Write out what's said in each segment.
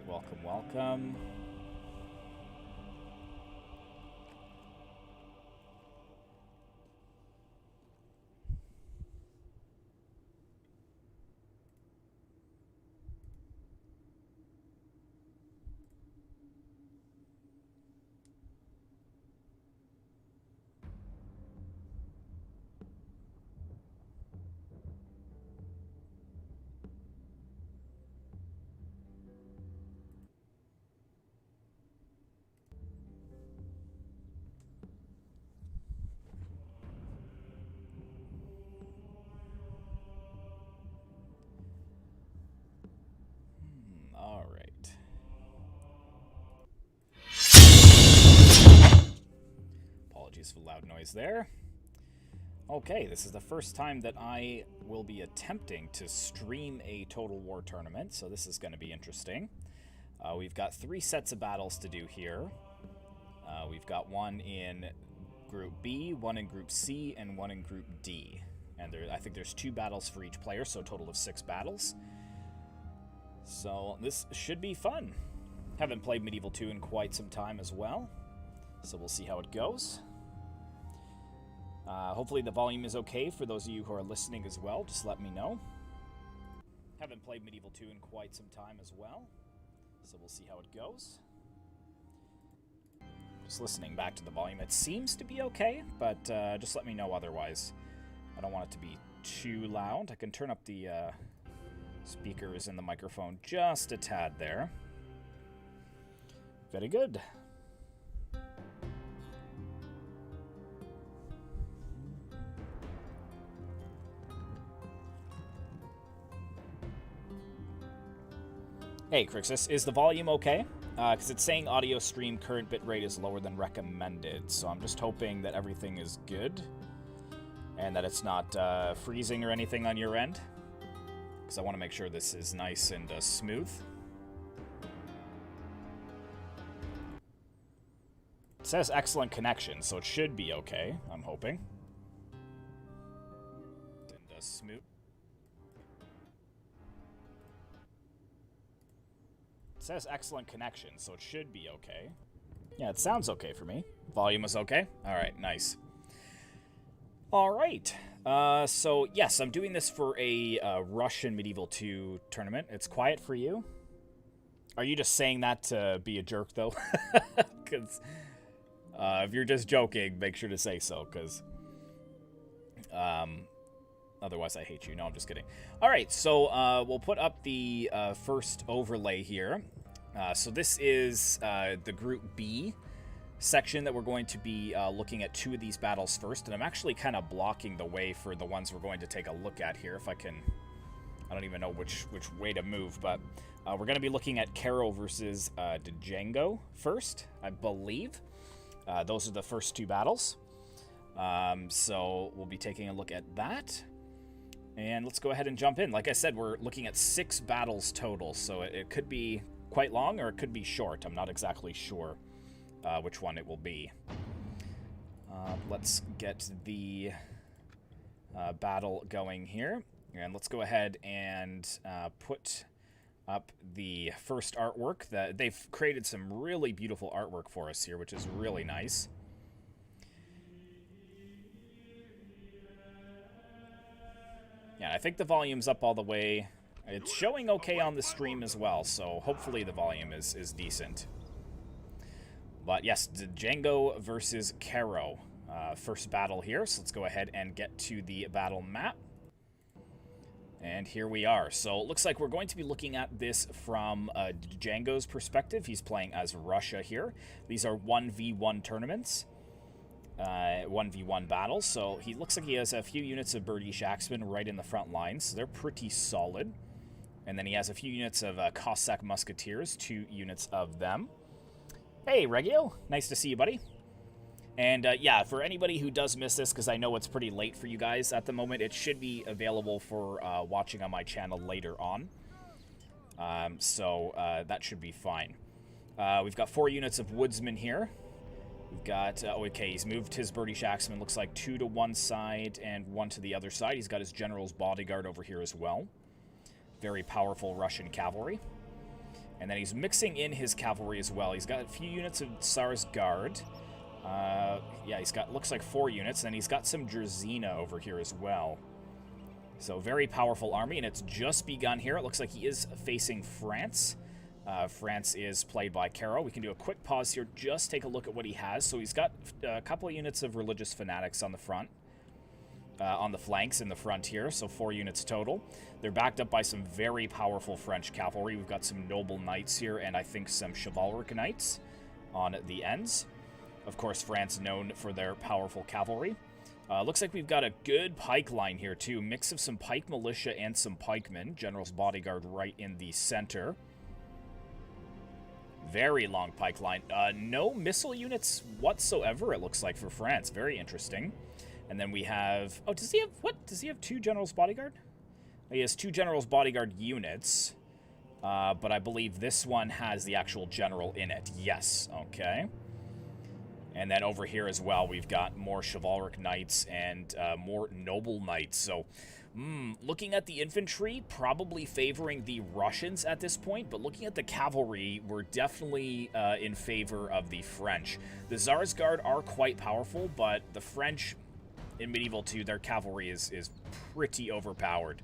welcome, welcome. All right. Apologies for the loud noise there. Okay, this is the first time that I will be attempting to stream a Total War tournament, so this is going to be interesting. We've got 3 sets of battles to do here. We've got one in Group B, one in Group C, and one in Group D. And I think there's 2 battles for each player, so a total of 6 battles. So this should be fun. Haven't played Medieval 2 in quite some time as well, so we'll see how it goes. Hopefully the volume is okay for those of you who are listening as well. Just let me know. Haven't played Medieval 2 in quite some time as well, so we'll see how it goes. Just listening back to the volume. It seems to be okay, but just let me know otherwise. I don't want it to be too loud. I can turn up the speakers in the microphone just a tad there. Very good. Hey, Crixus, is the volume okay? Because it's saying audio stream current bitrate is lower than recommended, so I'm just hoping that everything is good and that it's not freezing or anything on your end, because I want to make sure this is nice and smooth. It says excellent connection, so it should be okay, I'm hoping. And smooth. It says excellent connection, so it should be okay. Yeah, it sounds okay for me. Volume is okay? Alright, nice. Alright, so yes, I'm doing this for a Russian Medieval 2 tournament. It's quiet for you. Are you just saying that to be a jerk, though? Because if you're just joking, make sure to say so, because otherwise I hate you. No, I'm just kidding. Alright, so we'll put up the first overlay here. So this is the Group B section that we're going to be looking at 2 of these battles first, and I'm actually kind of blocking the way for the ones we're going to take a look at here. If I can, I don't even know which way to move, but we're going to be looking at Caro versus Django first, I believe. Those are the first 2 battles. So we'll be taking a look at that. And let's go ahead and jump in. Like I said, we're looking at 6 battles total, so it could be quite long or it could be short. I'm not exactly sure which one it will be. Let's get the battle going here. And let's go ahead and put up the first artwork. They've created some really beautiful artwork for us here, which is really nice. Yeah, I think the volume's up all the way. It's showing okay on the stream as well, so hopefully the volume is decent. But yes, Django versus Caro. First battle here, so let's go ahead and get to the battle map. And here we are. So it looks like we're going to be looking at this from Django's perspective. He's playing as Russia here. These are 1v1 tournaments. 1v1 battles, so he looks like he has a few units of British Axemen right in the front lines, so they're pretty solid. And then he has a few units of Cossack Musketeers, 2 units of them. Hey, Regio, nice to see you, buddy. And yeah, for anybody who does miss this, because I know it's pretty late for you guys at the moment, it should be available for watching on my channel later on. So that should be fine. We've got 4 units of Woodsmen here. We've got, okay, he's moved his British Axemen, looks like 2 to one side and 1 to the other side. He's got his General's Bodyguard over here as well. Very powerful Russian cavalry. And then he's mixing in his cavalry as well. He's got a few units of Tsar's Guard. Yeah, he's got, looks like 4 units. And he's got some Drazina over here as well. So very powerful army, and it's just begun here. It looks like he is facing France. France is played by Caro. We can do a quick pause here, just take a look at what he has. So he's got a couple of units of religious fanatics on the front. On the flanks in the front here, so 4 units total. They're backed up by some very powerful French cavalry. We've got some noble knights here, and I think some chivalric knights on the ends. Of course, France known for their powerful cavalry. Looks like we've got a good pike line here, too. Mix of some pike militia and some pikemen. General's bodyguard right in the center. Very long pike line. No missile units whatsoever, it looks like, for France. Very interesting. And then we have... Oh, does he have... What? Does he have 2 General's Bodyguard? He has 2 General's Bodyguard units. But I believe this one has the actual general in it. Yes. Okay. And then over here as well, we've got more chivalric knights and more noble knights. So, looking at the infantry, probably favoring the Russians at this point. But looking at the cavalry, we're definitely in favor of the French. The Tsar's Guard are quite powerful, but the French... in Medieval 2, their cavalry is pretty overpowered.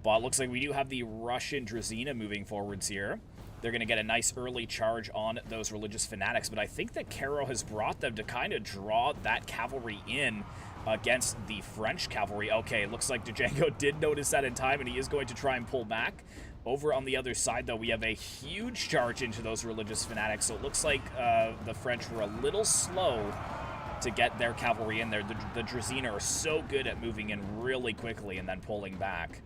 But it looks like we do have the Russian Drazina moving forwards here. They're going to get a nice early charge on those religious fanatics. But I think that Caro has brought them to kind of draw that cavalry in against the French cavalry. Okay, it looks like Django did notice that in time, and he is going to try and pull back. Over on the other side, though, we have a huge charge into those religious fanatics. So it looks like the French were a little slow to get their cavalry in there. The Drazina are so good at moving in really quickly and then pulling back.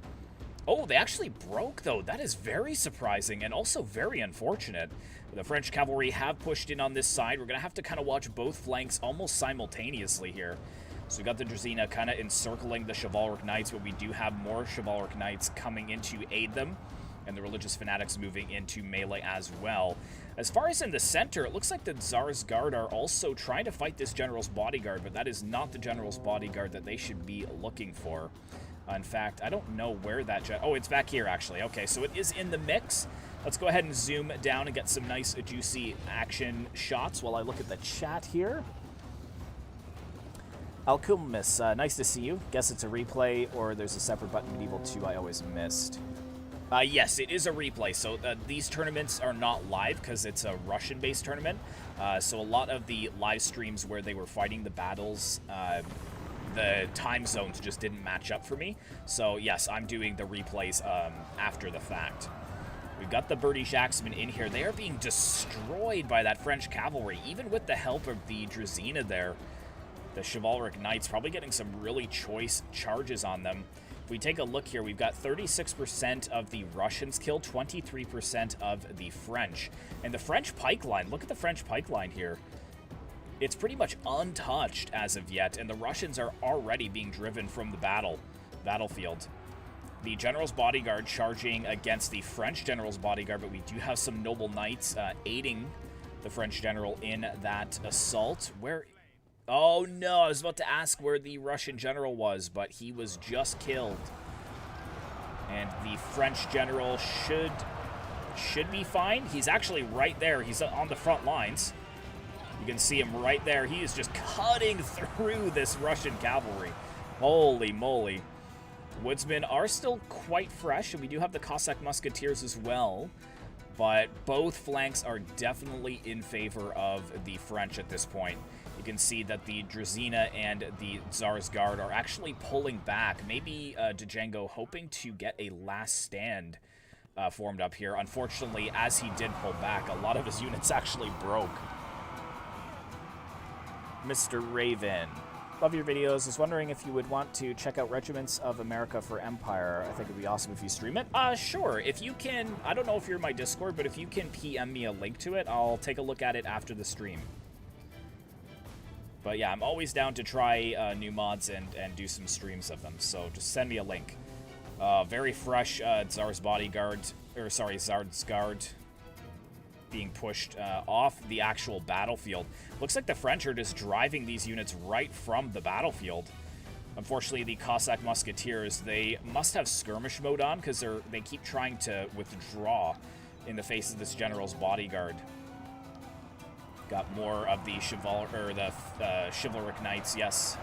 Oh, they actually broke, though. That is very surprising and also very unfortunate. The French cavalry have pushed in on this side. We're going to have to kind of watch both flanks almost simultaneously here. So we got the Drazina kind of encircling the chivalric knights, but we do have more chivalric knights coming in to aid them, and the religious fanatics moving into melee as well. As far as in the center, it looks like the Tsar's Guard are also trying to fight this General's Bodyguard, but that is not the General's Bodyguard that they should be looking for. In fact, I don't know where that... Oh, it's back here, actually. Okay, so it is in the mix. Let's go ahead and zoom down and get some nice, juicy action shots while I look at the chat here. Alcumus, nice to see you. Guess it's a replay, or there's a separate button Medieval 2 I always missed. Yes, it is a replay. So these tournaments are not live because it's a Russian-based tournament. So a lot of the live streams where they were fighting the battles, the time zones just didn't match up for me. So yes, I'm doing the replays after the fact. We've got the British Axemen in here. They are being destroyed by that French cavalry, even with the help of the Drazina there. The chivalric knights probably getting some really choice charges on them. If we take a look here, we've got 36% of the Russians killed, 23% of the French. And the French pike line, look at the French pike line here. It's pretty much untouched as of yet, and the Russians are already being driven from the battlefield. The General's Bodyguard charging against the French General's Bodyguard, but we do have some noble knights aiding the French General in that assault. Where... Oh no, I was about to ask where the Russian general was, but he was just killed. And the French general should be fine. He's actually right there. He's on the front lines. You can see him right there. He is just cutting through this Russian cavalry. Holy moly. Woodsmen are still quite fresh, and we do have the Cossack musketeers as well. But both flanks are definitely in favor of the French at this point. You can see that the Drazina and the Tsar's Guard are actually pulling back. Maybe Django hoping to get a last stand formed up here. Unfortunately, as he did pull back, a lot of his units actually broke. Mr. Raven. Love your videos. Was wondering if you would want to check out Regiments of America for Empire. I think it'd be awesome if you stream it. Sure. If you can, I don't know if you're in my Discord, but if you can PM me a link to it, I'll take a look at it after the stream. But yeah, I'm always down to try new mods and do some streams of them, so just send me a link. Very fresh Tsar's Bodyguard, or sorry, Tsar's Guard being pushed off the actual battlefield. Looks like the French are just driving these units right from the battlefield. Unfortunately, the Cossack musketeers, they must have skirmish mode on because they keep trying to withdraw. in the face of this general's bodyguard. Got more of the chivalric knights, yes,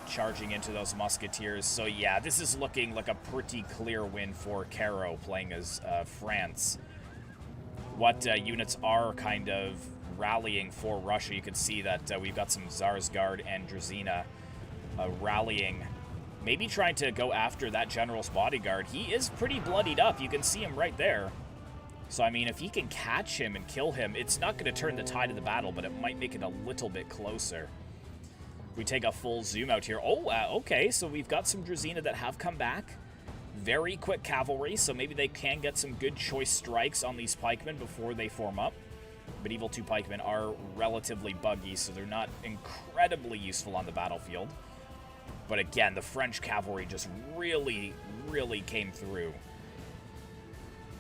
charging into those musketeers. So yeah, this is looking like a pretty clear win for Caro playing as France. What units are kind of rallying for Russia, you can see that we've got some Tsar's Guard and Drazina rallying, maybe trying to go after that general's bodyguard. He is pretty bloodied up. You can see him right there. So, I mean, if he can catch him and kill him, it's not going to turn the tide of the battle, but it might make it a little bit closer. We take a full zoom out here. Oh, okay, so we've got some Drazina that have come back. Very quick cavalry, so maybe they can get some good choice strikes on these pikemen before they form up. Medieval 2 pikemen are relatively buggy, so they're not incredibly useful on the battlefield. But again, the French cavalry just really, really came through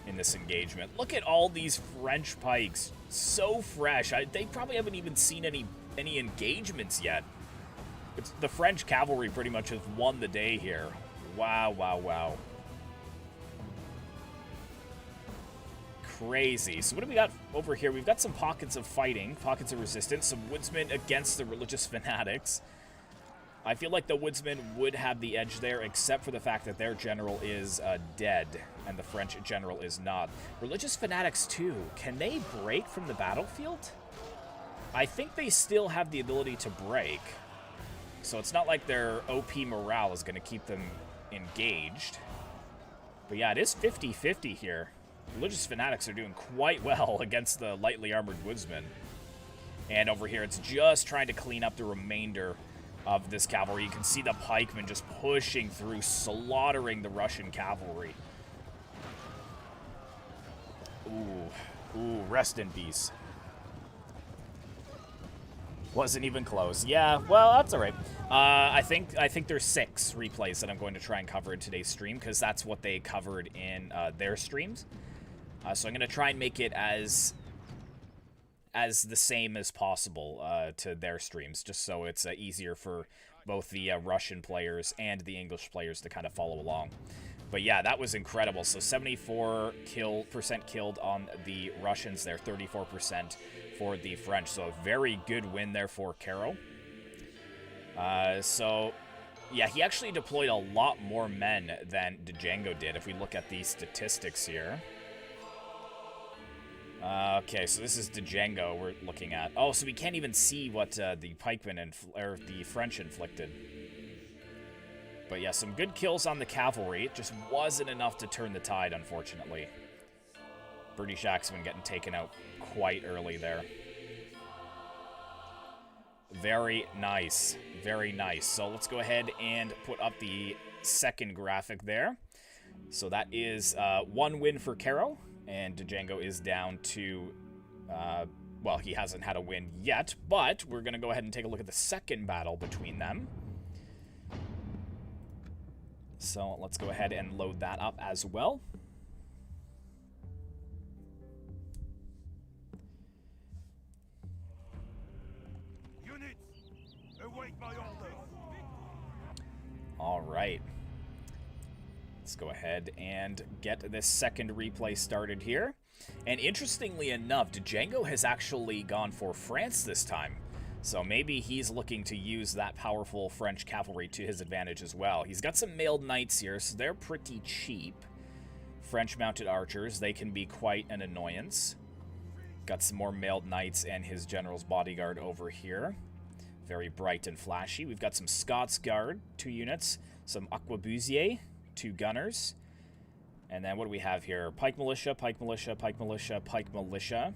in this engagement. Look at all these French pikes. So fresh. They probably haven't even seen any engagements yet. The French cavalry pretty much has won the day here. Wow, wow, wow. Crazy. So what do we got over here? We've got some pockets of fighting, pockets of resistance, some woodsmen against the religious fanatics. I feel like the woodsmen would have the edge there, except for the fact that their general is dead, and the French general is not. Religious fanatics, too. Can they break from the battlefield? I think they still have the ability to break. So it's not like their OP morale is going to keep them engaged. But yeah, it is 50-50 here. Religious fanatics are doing quite well against the lightly armored woodsmen. And over here, it's just trying to clean up the remainder of this cavalry. You can see the pikemen just pushing through, slaughtering the Russian cavalry. Ooh, rest in peace. Wasn't even close. Yeah, well, that's all right. I think there's 6 replays that I'm going to try and cover in today's stream, because that's what they covered in their streams. So I'm going to try and make it as the same as possible to their streams, just so it's easier for both the Russian players and the English players to kind of follow along. But yeah, that was incredible. So 74% killed on the Russians there, 34% for the French. So a very good win there for Caro. So yeah, he actually deployed a lot more men than Django did if we look at the statistics here. Okay, so this is Django we're looking at. Oh, so we can't even see what the pikemen or the French inflicted. But yeah, some good kills on the cavalry. It just wasn't enough to turn the tide, unfortunately. British axemen getting taken out quite early there. Very nice. Very nice. So let's go ahead and put up the second graphic there. So that is 1 win for Caro. And Django is down to, well, he hasn't had a win yet, but we're going to go ahead and take a look at the second battle between them. So let's go ahead and load that up as well. Units, await my order. All right. Let's go ahead and get this second replay started here. And interestingly enough, Django has actually gone for France this time. So maybe he's looking to use that powerful French cavalry to his advantage as well. He's got some mailed knights here, so they're pretty cheap. French mounted archers, they can be quite an annoyance. Got some more mailed knights and his general's bodyguard over here. Very bright and flashy. We've got some Scots Guard, 2 units. Some Arquebusiers, 2 gunners. And then what do we have here? Pike militia, pike militia, pike militia, pike militia.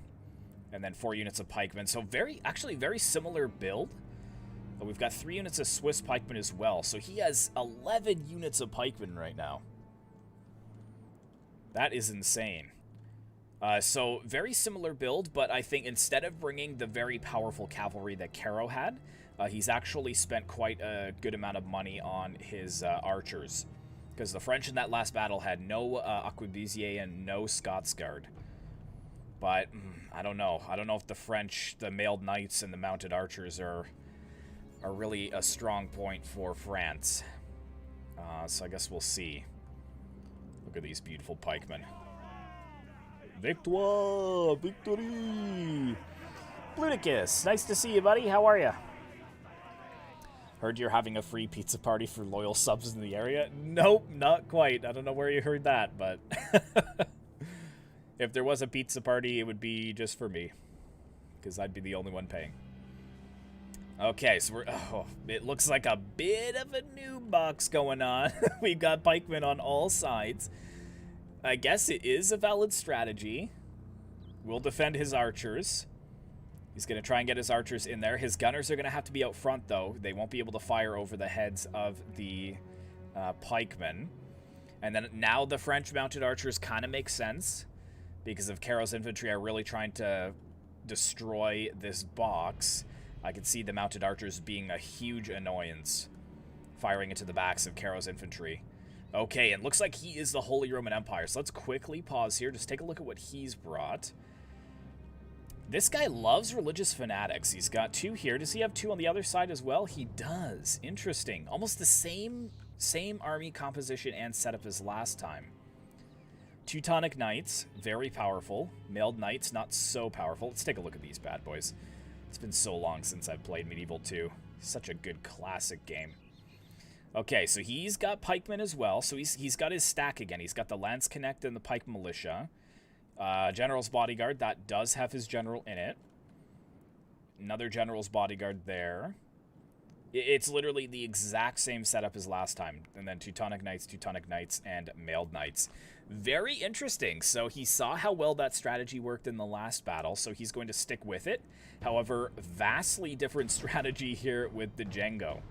And then 4 units of pikemen. So actually very similar build. But we've got 3 units of Swiss pikemen as well. So he has 11 units of pikemen right now. That is insane. So very similar build, but I think instead of bringing the very powerful cavalry that Caro had, he's actually spent quite a good amount of money on his archers. Because the French in that last battle had no Arquebusier and no Scots Guard. But I don't know. I don't know if the French, the mailed knights and the mounted archers are really a strong point for France. So I guess we'll see. Look at these beautiful pikemen. Victoire! Victory! Bluticus, nice to see you, buddy. How are you? Heard you're having a free pizza party for loyal subs in the area. Nope, not quite. I don't know where you heard that, but if there was a pizza party, it would be just for me, because I'd be the only one paying. Okay, so it looks like a bit of a new box going on. We've got pikemen on all sides. I guess it is a valid strategy. We'll defend his archers. He's going to try and get his archers in there. His gunners are going to have to be out front, though. They won't be able to fire over the heads of the pikemen. And then now the French mounted archers kind of make sense, because if Caro's infantry are really trying to destroy this box, I can see the mounted archers being a huge annoyance, firing into the backs of Caro's infantry. Okay, and looks like he is the Holy Roman Empire, so let's quickly pause here. Just take a look at what he's brought. This guy loves religious fanatics. He's got 2 here. Does he have 2 on the other side as well? He does. Interesting. Almost the same army composition and setup as last time. Teutonic Knights, very powerful. Mailed Knights, not so powerful. Let's take a look at these bad boys. It's been so long since I've played Medieval 2. Such a good classic game. Okay, so he's got pikemen as well. So he's got his stack again. He's got the Lance Connect and the Pike Militia. General's Bodyguard, that does have his general in it. Another General's Bodyguard there. It's literally the exact same setup as last time. And then Teutonic Knights, and Mailed Knights. Very interesting. So he saw how well that strategy worked in the last battle, so he's going to stick with it. However, vastly different strategy here with the Django.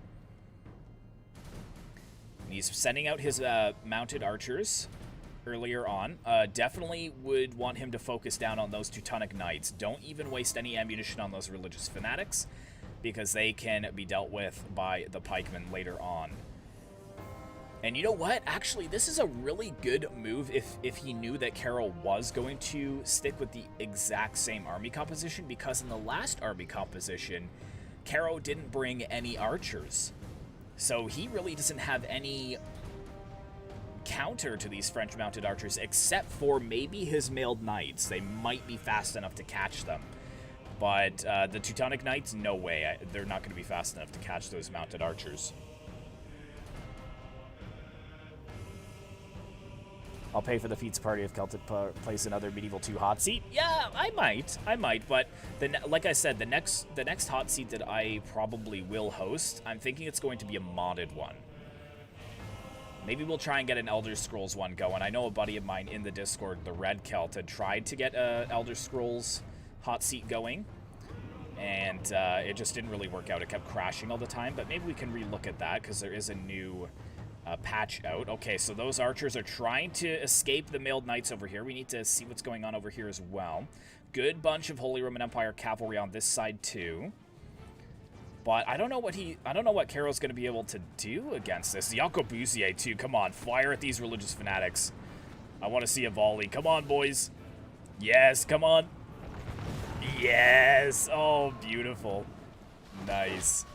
He's sending out his mounted archers earlier on. Definitely would want him to focus down on those Teutonic Knights. Don't even waste any ammunition on those religious fanatics, because they can be dealt with by the pikemen later on. And you know what? Actually, this is a really good move if he knew that Caro was going to stick with the exact same army composition, because in the last army composition, Caro didn't bring any archers. So he really doesn't have any counter to these French mounted archers, except for maybe his mailed knights. They might be fast enough to catch them. But the Teutonic Knights, no way. They're not going to be fast enough to catch those mounted archers. I'll pay for the feats party if Celtic plays another Medieval 2 hot seat. Yeah, I might, but like I said, the next hot seat that I probably will host, I'm thinking it's going to be a modded one. Maybe we'll try and get an Elder Scrolls one going. I know a buddy of mine in the Discord, the Red Celt, had tried to get a Elder Scrolls hot seat going, and it just didn't really work out. It kept crashing all the time, but maybe we can relook at that, because there is a new patch out. Okay, so those archers are trying to escape the mailed knights over here. We need to see what's going on over here as well. Good bunch of Holy Roman Empire cavalry on this side too. But I don't know what Caro's going to be able to do against this. Jacobusier too. Come on, fire at these religious fanatics. I want to see a volley. Come on, boys. Yes, come on. Yes. Oh, beautiful. Nice.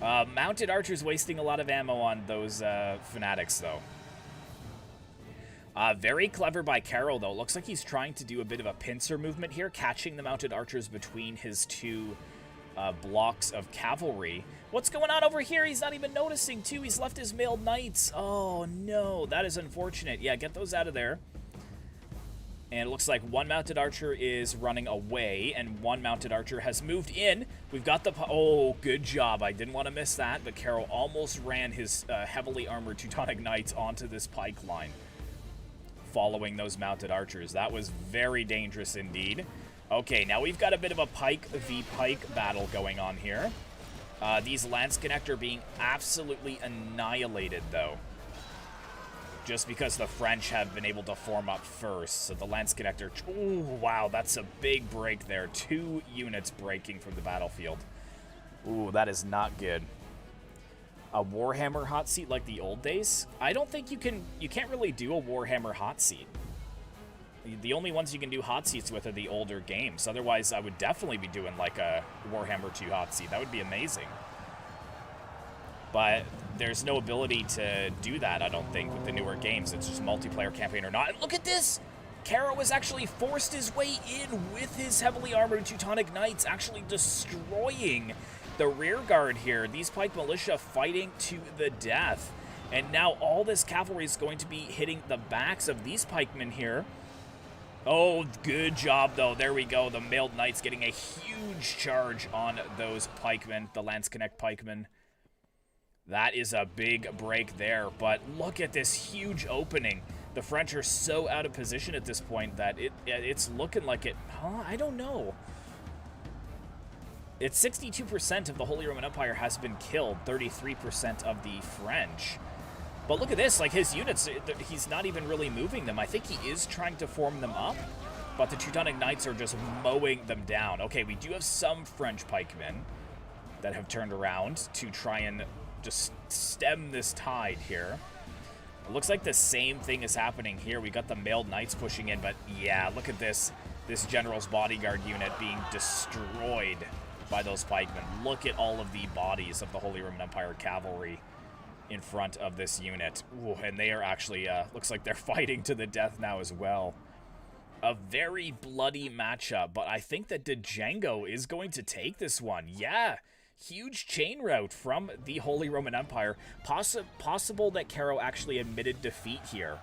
Mounted archers wasting a lot of ammo on those fanatics, though. Very clever by Caro, though. Looks like he's trying to do a bit of a pincer movement here, catching the mounted archers between his 2 blocks of cavalry. What's going on over here? He's not even noticing, too. He's left his mailed knights. Oh, no. That is unfortunate. Yeah, get those out of there. And it looks like 1 mounted archer is running away, and 1 mounted archer has moved in. We've got the... Oh, good job. I didn't want to miss that, but Caro almost ran his heavily armored Teutonic Knights onto this pike line, following those mounted archers. That was very dangerous indeed. Okay, now we've got a bit of a pike v pike battle going on here. These Lance Connect are being absolutely annihilated, though, just because the French have been able to form up first. So the Lance Connector... Ooh, wow, that's a big break there. 2 units breaking from the battlefield. Ooh, that is not good. A Warhammer hot seat like the old days? I don't think you can't really do a Warhammer hot seat. The only ones you can do hot seats with are the older games. Otherwise, I would definitely be doing like a Warhammer 2 hot seat. That would be amazing. But there's no ability to do that, I don't think, with the newer games. It's just multiplayer campaign or not. And look at this! Caro has actually forced his way in with his heavily armored Teutonic Knights, actually destroying the rear guard here. These Pike Militia fighting to the death. And now all this cavalry is going to be hitting the backs of these pikemen here. Oh, good job, though. There we go. The Mailed Knights getting a huge charge on those pikemen, the Lance Connect pikemen. That is a big break there. But look at this huge opening. The French are so out of position at this point that it's looking like it... Huh? I don't know. It's 62% of the Holy Roman Empire has been killed. 33% of the French. But look at this, like his units, he's not even really moving them. I think he is trying to form them up, but the Teutonic Knights are just mowing them down. Okay, we do have some French pikemen that have turned around to try and just stem this tide here. It looks like the same thing is happening here. We got the Mailed Knights pushing in, but yeah, look at this. This General's Bodyguard unit being destroyed by those pikemen. Look at all of the bodies of the Holy Roman Empire cavalry in front of this unit. Ooh, and they are actually, looks like they're fighting to the death now as well. A very bloody matchup, but I think that Django is going to take this one. Yeah, huge chain rout from the Holy Roman Empire. Possible that Caro actually admitted defeat here.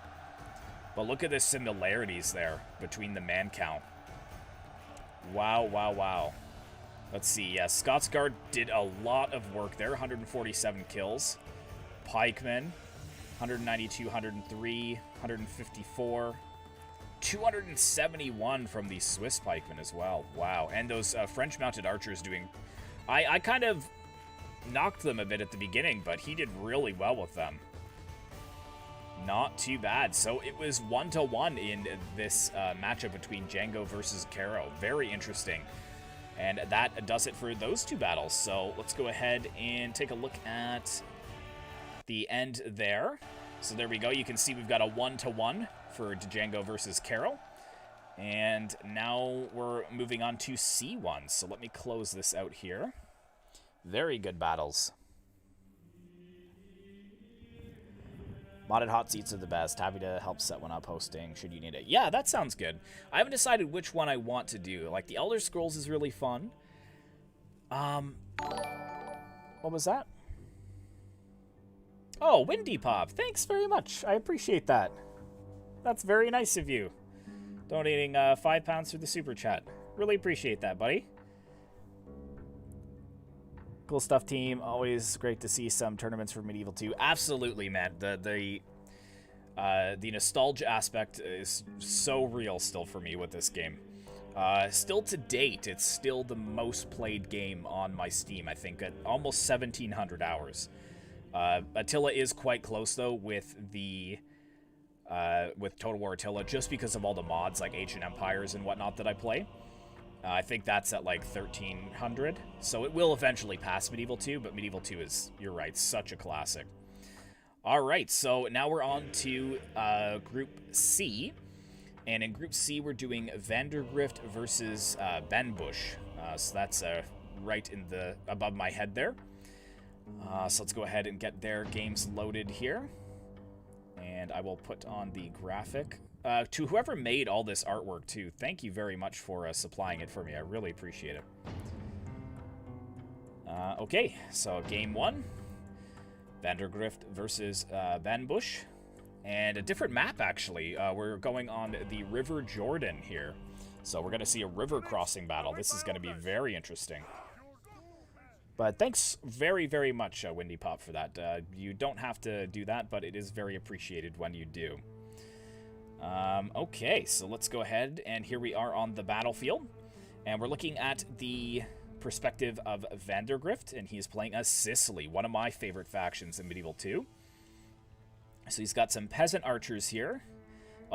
But look at the similarities there between the man count. Wow, wow, wow. Let's see, yeah, Scots Guard did a lot of work there, 147 kills. Pikemen, 192, 103, 154, 271 from the Swiss pikemen as well. Wow, and those French mounted archers doing... I kind of knocked them a bit at the beginning, but he did really well with them. Not too bad. So it was 1-1 in this matchup between Django versus Caro. Very interesting. And that does it for those two battles. So let's go ahead and take a look at the end there. So there we go. You can see we've got a 1-1 for Django versus Caro. And now we're moving on to C1. So let me close this out here. Very good battles. Modded hot seats are the best. Happy to help set one up hosting should you need it. Yeah, that sounds good. I haven't decided which one I want to do. Like, the Elder Scrolls is really fun. What was that? Oh, Windy Pop. Thanks very much. I appreciate that. That's very nice of you. Donating £5 through the super chat. Really appreciate that, buddy. Cool stuff, team. Always great to see some tournaments for Medieval 2. Absolutely, man. The nostalgia aspect is so real still for me with this game. Still to date, it's still the most played game on my Steam, I think, at almost 1,700 hours. Attila is quite close, though, with the with Total War Attila, just because of all the mods, like Ancient Empires and whatnot that I play. I think that's at like 1,300, so it will eventually pass Medieval 2, but Medieval 2 is, you're right, such a classic. All right, so now we're on to Group C, and in Group C we're doing Vandergrift versus Benbush. So that's right in the above my head there. So let's go ahead and get their games loaded here, and I will put on the graphic. To whoever made all this artwork, too, thank you very much for supplying it for me. I really appreciate it. Okay, so game one. Vandergrift versus Benbush. And a different map, actually. We're going on the River Jordan here. So we're going to see a river crossing battle. This is going to be very interesting. But thanks very, very much, Windy Pop, for that. You don't have to do that, but it is very appreciated when you do. Okay, so let's go ahead, and here we are on the battlefield, and we're looking at the perspective of Vandergrift, and he's playing as Sicily, one of my favorite factions in Medieval 2. So he's got some peasant archers here,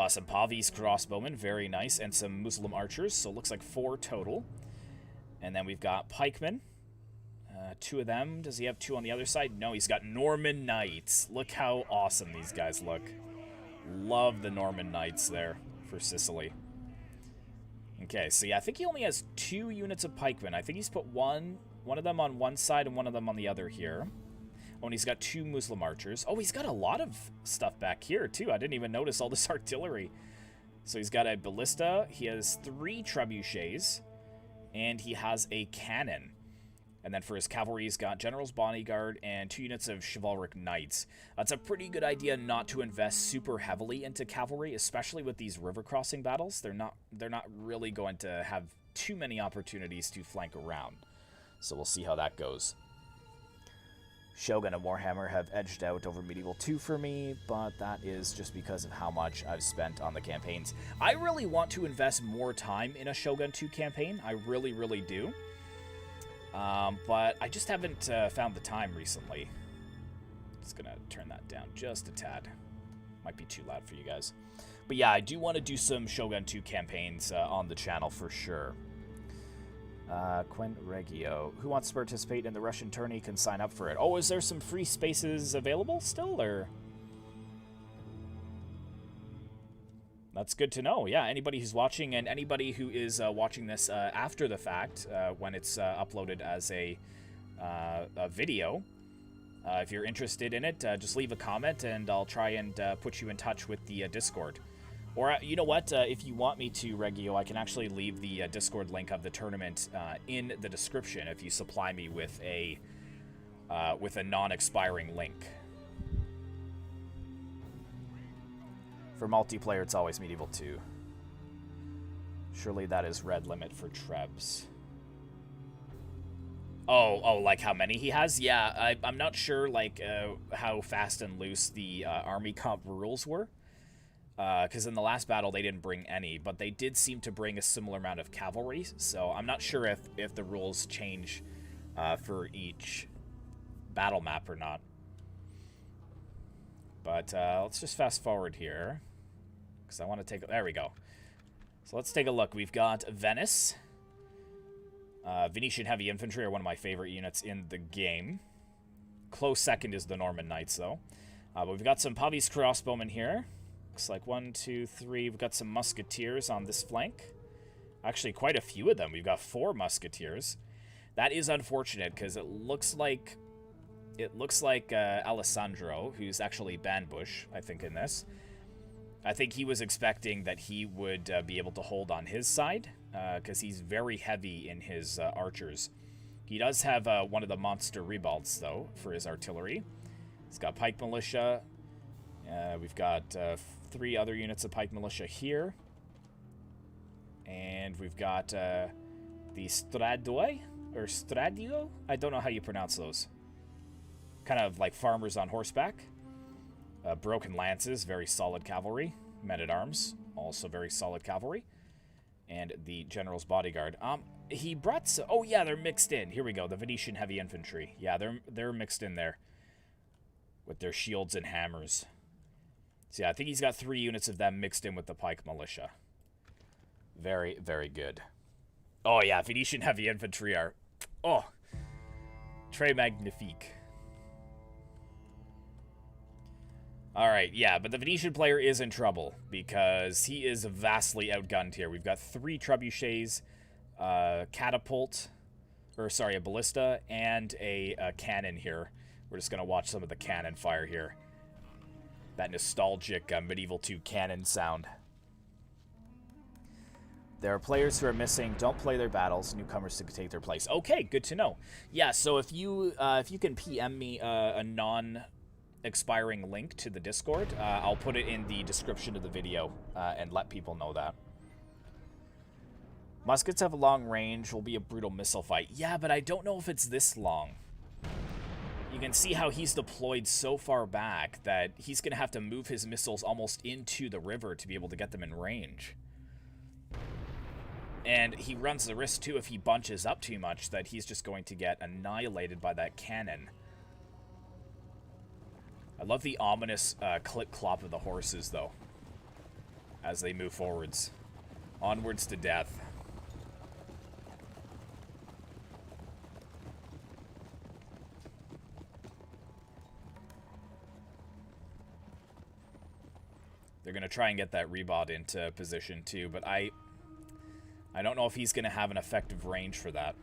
some Pavis crossbowmen, very nice, and some Muslim archers, so it looks like 4 total. And then we've got pikemen, 2 of them. Does he have 2 on the other side? No, he's got Norman Knights. Look how awesome these guys look. Love the Norman Knights there for Sicily. Okay, so yeah, I think he only has 2 units of pikemen. I think he's put one of them on one side and one of them on the other here. Oh, and he's got 2 Muslim archers. Oh, he's got a lot of stuff back here, too. I didn't even notice all this artillery. So he's got a ballista, he has 3 trebuchets, and he has a cannon. And then for his cavalry, he's got General's Bodyguard and 2 units of Chivalric Knights. That's a pretty good idea not to invest super heavily into cavalry, especially with these river crossing battles. They're not really going to have too many opportunities to flank around. So we'll see how that goes. Shogun and Warhammer have edged out over Medieval 2 for me, but that is just because of how much I've spent on the campaigns. I really want to invest more time in a Shogun 2 campaign. I really, really do. But I just haven't found the time recently. Just gonna turn that down just a tad. Might be too loud for you guys. But yeah, I do want to do some Shogun 2 campaigns on the channel for sure. Quinn Regio. Who wants to participate in the Russian tourney can sign up for it. Oh, is there some free spaces available still, or? That's good to know. Yeah, anybody who's watching and anybody who is watching this after the fact, when it's uploaded as a video, if you're interested in it, just leave a comment and I'll try and put you in touch with the Discord. Or, you know what, if you want me to, Regio, I can actually leave the Discord link of the tournament in the description if you supply me with a non-expiring link. For multiplayer, it's always Medieval 2. Surely that is red limit for Trebs. Oh, like how many he has? Yeah, I'm not sure, like, how fast and loose the army comp rules were. Because in the last battle, they didn't bring any, but they did seem to bring a similar amount of cavalry, so I'm not sure if the rules change for each battle map or not. But let's just fast forward here, because I want to take... There we go. So let's take a look. We've got Venice. Venetian Heavy Infantry are one of my favorite units in the game. Close second is the Norman Knights, though. But we've got some Pavis crossbowmen here. Looks like 1, 2, 3. We've got some musketeers on this flank. Actually, quite a few of them. We've got 4 musketeers. That is unfortunate because it looks like Alessandro, who's actually Banbush, I think, in this. I think he was expecting that he would be able to hold on his side because he's very heavy in his archers. He does have one of the monster ribalds, though, for his artillery. He's got pike militia. We've got 3 other units of pike militia here. And we've got the Stradoi, or Stradio? I don't know how you pronounce those. Kind of like farmers on horseback. Broken lances, very solid cavalry. Men-at-arms, also very solid cavalry. And the General's Bodyguard. He brought some... Oh, yeah, they're mixed in. Here we go, the Venetian Heavy Infantry. Yeah, they're mixed in there. With their shields and hammers. So yeah, I think he's got 3 units of them mixed in with the pike militia. Very, very good. Oh yeah, Venetian Heavy Infantry are... Oh! Très magnifique. Alright, yeah, but the Venetian player is in trouble, because he is vastly outgunned here. We've got 3 trebuchets, catapult, or sorry, a ballista, and a cannon here. We're just going to watch some of the cannon fire here. That nostalgic Medieval 2 cannon sound. There are players who are missing. Don't play their battles. Newcomers to take their place. Okay, good to know. Yeah, so if you can PM me a non-expiring link to the Discord, I'll put it in the description of the video and let people know that. Muskets have a long range. Will be a brutal missile fight. Yeah, but I don't know if it's this long. You can see how he's deployed so far back that he's going to have to move his missiles almost into the river to be able to get them in range. And he runs the risk, too, if he bunches up too much, that he's just going to get annihilated by that cannon. I love the ominous clip-clop of the horses, though, as they move forwards. Onwards to death. They're going to try and get that rebot into position, too, but I don't know if he's going to have an effective range for that.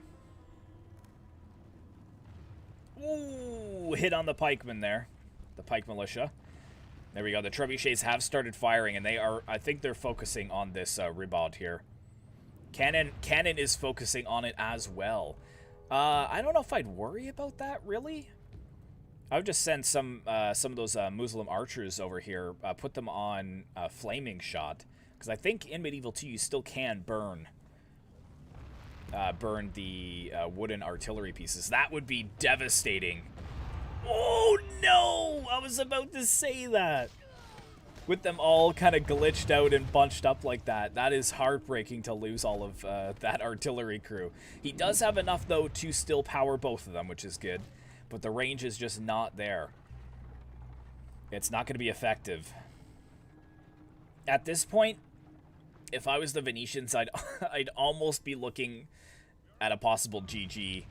Ooh, hit on the pikeman there. The pike militia. There we go. The trebuchets have started firing, and they are, I think they're focusing on this Ribald here. Cannon is focusing on it as well. I don't know if I'd worry about that, really. I would just send some of those Muslim archers over here, put them on flaming shot, because I think in Medieval 2 you still can burn the wooden artillery pieces. That would be devastating. Oh no! I was about to say that. With them all kind of glitched out and bunched up like that, that is heartbreaking to lose all of that artillery crew. He does have enough, though, to still power both of them, which is good. But the range is just not there. It's not going to be effective. At this point, if I was the Venetians, I'd almost be looking at a possible GG.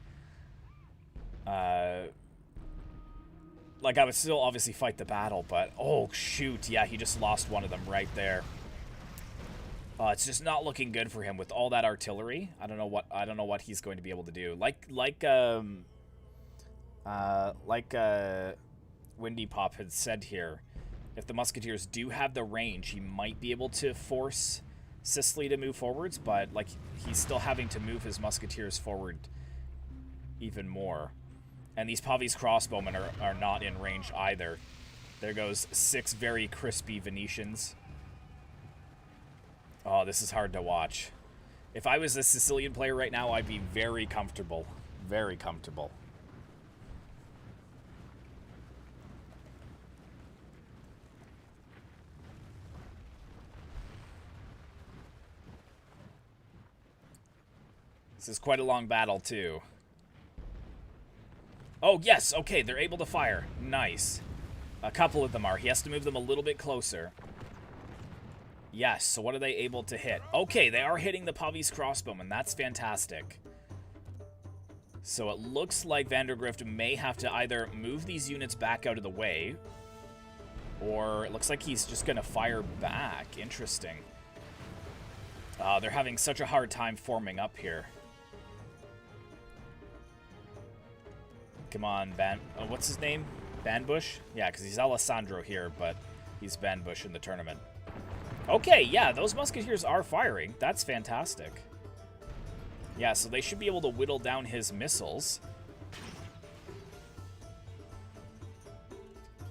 Like, I would still obviously fight the battle, but oh shoot, yeah, he just lost one of them right there. It's just not looking good for him with all that artillery. I don't know what he's going to be able to do. Like Windy Pop had said here, if the Musketeers do have the range, he might be able to force Sicily to move forwards, but like he's still having to move his Musketeers forward even more. And these Pavi's crossbowmen are not in range either. There goes 6 very crispy Venetians. Oh, this is hard to watch. If I was a Sicilian player right now, I'd be very comfortable. Very comfortable. This is quite a long battle, too. Oh, yes, okay, they're able to fire. Nice. A couple of them are. He has to move them a little bit closer. Yes, so what are they able to hit? Okay, they are hitting the Pavi's crossbowmen. That's fantastic. So it looks like Vandergrift may have to either move these units back out of the way, or it looks like he's just going to fire back. Interesting. They're having such a hard time forming up here. Come on, what's his name? Banbush? Yeah, because he's Alessandro here, but he's Banbush in the tournament. Okay, yeah, those Musketeers are firing. That's fantastic. Yeah, so they should be able to whittle down his missiles.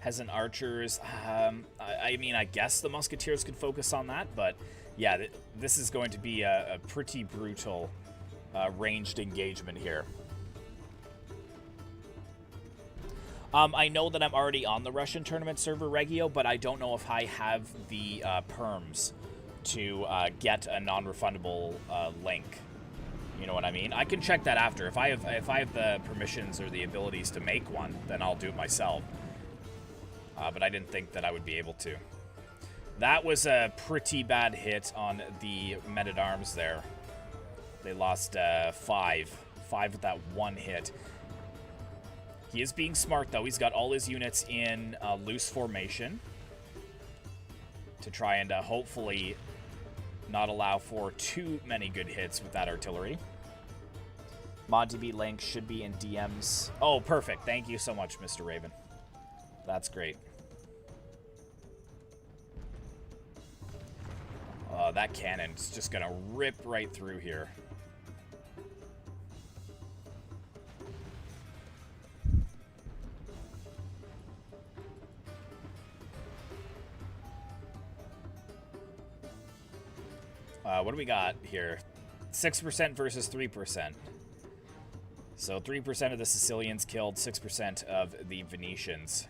Peasant archers. I mean, I guess the Musketeers could focus on that, but yeah, this is going to be a pretty brutal ranged engagement here. I know that I'm already on the Russian tournament server, Regio, but I don't know if I have the perms to get a non-refundable link. You know what I mean? I can check that after. If I have the permissions or the abilities to make one, then I'll do it myself. But I didn't think that I would be able to. That was a pretty bad hit on the men-at-arms there. They lost 5 with that one hit. He is being smart, though. He's got all his units in loose formation to try and hopefully not allow for too many good hits with that artillery. ModDB link should be in DMs. Oh, perfect. Thank you so much, Mr. Raven. That's great. That cannon's just going to rip right through here. What do we got here? 6% versus 3%. So 3% of the Sicilians killed, 6% of the Venetians.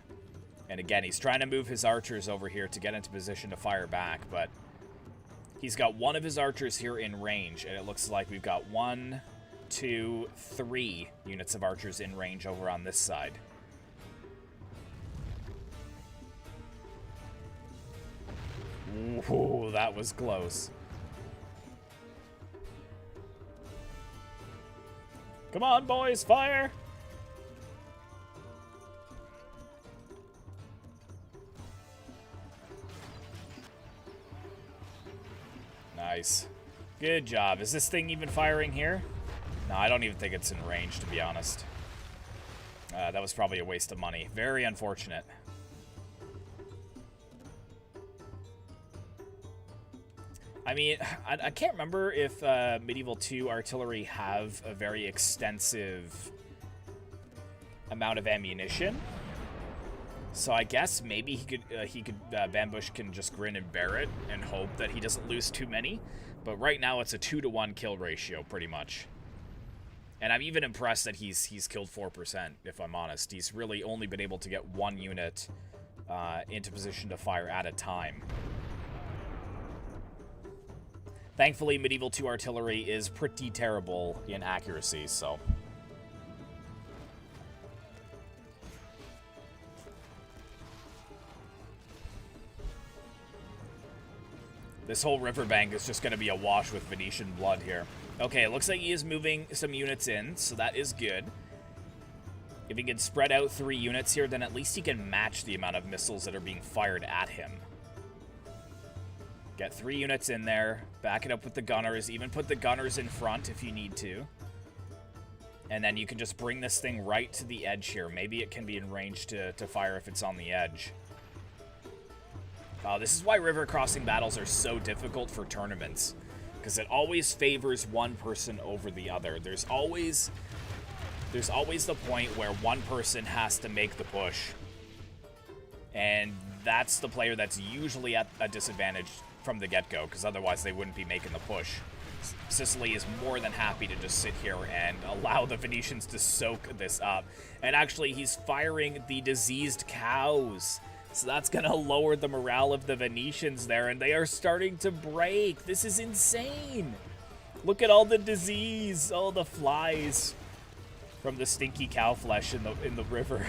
And again, he's trying to move his archers over here to get into position to fire back, but he's got one of his archers here in range, and it looks like we've got 1, 2, 3 units of archers in range over on this side. Ooh, that was close. Come on, boys, fire! Nice. Good job. Is this thing even firing here? No, I don't even think it's in range, to be honest. That was probably a waste of money. Very unfortunate. I mean, I can't remember if Medieval 2 artillery have a very extensive amount of ammunition. So I guess maybe he could Bambush can just grin and bear it and hope that he doesn't lose too many. But right now it's a 2-to-1 kill ratio, pretty much. And I'm even impressed that he's killed 4%, if I'm honest. He's really only been able to get one unit into position to fire at a time. Thankfully, Medieval 2 artillery is pretty terrible in accuracy, so... This whole riverbank is just going to be awash with Venetian blood here. Okay, it looks like he is moving some units in, so that is good. If he can spread out 3 units here, then at least he can match the amount of missiles that are being fired at him. Get 3 units in there, back it up with the gunners, even put the gunners in front if you need to. And then you can just bring this thing right to the edge here. Maybe it can be in range to fire if it's on the edge. This is why river crossing battles are so difficult for tournaments, because it always favors one person over the other. There's always the point where one person has to make the push, and that's the player that's usually at a disadvantage from the get-go, because otherwise they wouldn't be making the push. Sicily is more than happy to just sit here and allow the Venetians to soak this up. And actually, he's firing the diseased cows. So that's going to lower the morale of the Venetians there, and they are starting to break. This is insane. Look at all the disease, all the flies from the stinky cow flesh in the river.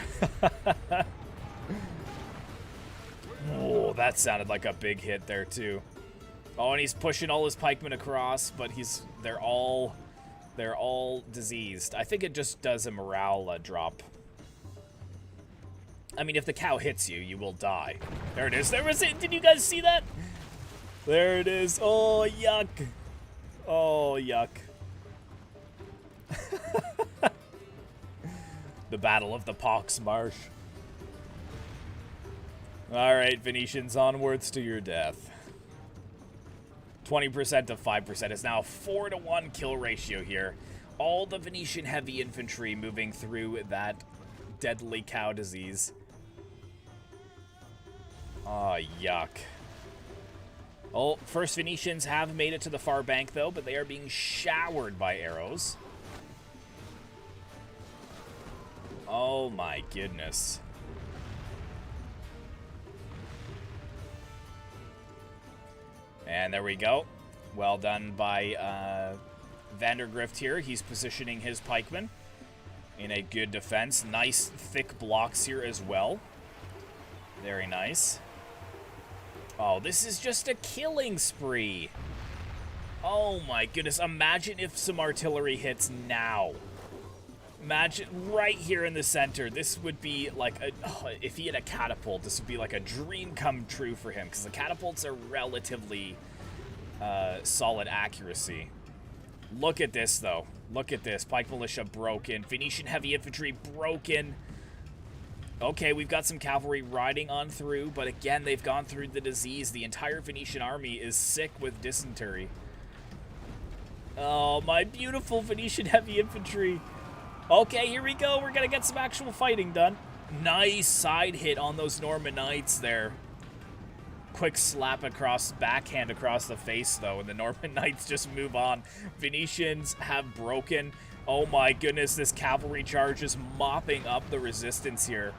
Oh, that sounded like a big hit there too. Oh, and he's pushing all his pikemen across, but they're all diseased. I think it just does a morale drop. I mean, if the cow hits you, you will die. There it is. There was it. Did you guys see that? There it is. Oh, yuck. Oh, yuck. The Battle of the Pox Marsh. All right, Venetians, onwards to your death. 20% to 5%. It's now a 4-to-1 kill ratio here. All the Venetian heavy infantry moving through that deadly cow disease. Oh, yuck. Oh, first Venetians have made it to the far bank, though, but they are being showered by arrows. Oh, my goodness. And there we go. Well done by Vandergrift here. He's positioning his pikemen in a good defense. Nice thick blocks here as well. Very nice. Oh, this is just a killing spree. Oh my goodness. Imagine if some artillery hits now. Imagine right here in the center. This would be like if he had a catapult, this would be like a dream come true for him, because the catapults are relatively solid accuracy. Look at this, though. Look at this. Pike militia broken. Venetian heavy infantry broken. Okay, we've got some cavalry riding on through, but again, they've gone through the disease. The entire Venetian army is sick with dysentery. Oh, my beautiful Venetian heavy infantry. Okay, here we go. We're going to get some actual fighting done. Nice side hit on those Norman Knights there. Quick slap across, backhand across the face, though, and the Norman Knights just move on. Venetians have broken. Oh my goodness, this cavalry charge is mopping up the resistance here.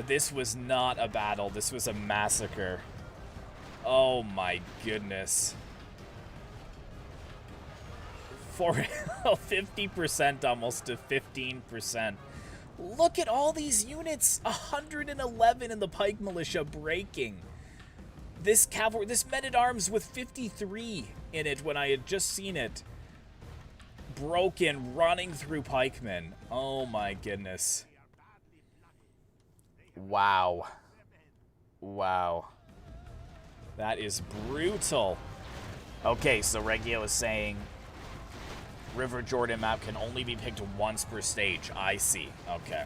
This was not a battle. This was a massacre. Oh my goodness. 50% almost to 15%. Look at all these units. 111 in the pike militia breaking. This cavalry, this men-at-arms with 53 in it when I had just seen it. Broken, running through pikemen. Oh my goodness. Wow. Wow. That is brutal. Okay, so Reggio is saying River Jordan map can only be picked once per stage. I see. Okay.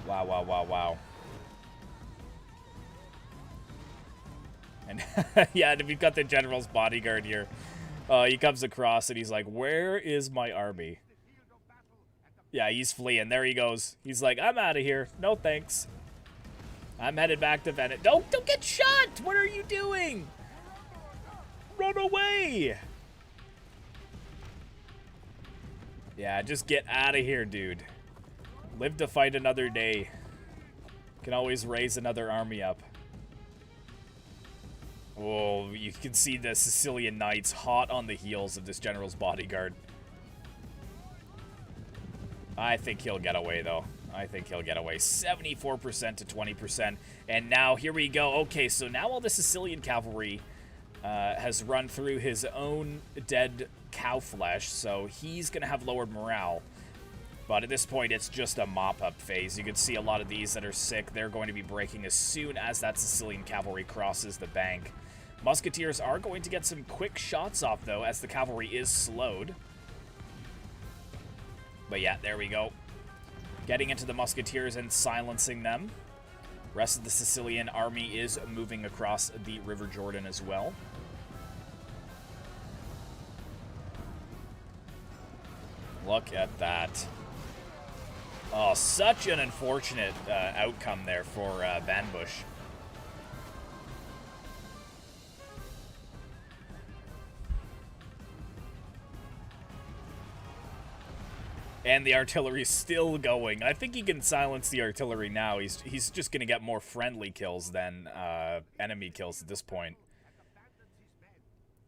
Wow, wow, wow, wow. And yeah, we've got the general's bodyguard here. He comes across and he's like, where is my army? Yeah, he's fleeing. There he goes. He's like, I'm out of here. No thanks. I'm headed back to Venice. Don't get shot! What are you doing? Run away! Yeah, just get out of here, dude. Live to fight another day. Can always raise another army up. Oh, you can see the Sicilian knights hot on the heels of this general's bodyguard. I think he'll get away, though. I think he'll get away. 74% to 20%. And now, here we go. Okay, so now all the Sicilian cavalry has run through his own dead cow flesh, so he's going to have lowered morale. But at this point, it's just a mop-up phase. You can see a lot of these that are sick. They're going to be breaking as soon as that Sicilian cavalry crosses the bank. Musketeers are going to get some quick shots off, though, as the cavalry is slowed. But yeah, there we go. Getting into the Musketeers and silencing them. Rest of the Sicilian army is moving across the River Jordan as well. Look at that. Oh, such an unfortunate outcome there for Van Bush. And the artillery's still going. I think he can silence the artillery now. He's just going to get more friendly kills than enemy kills at this point.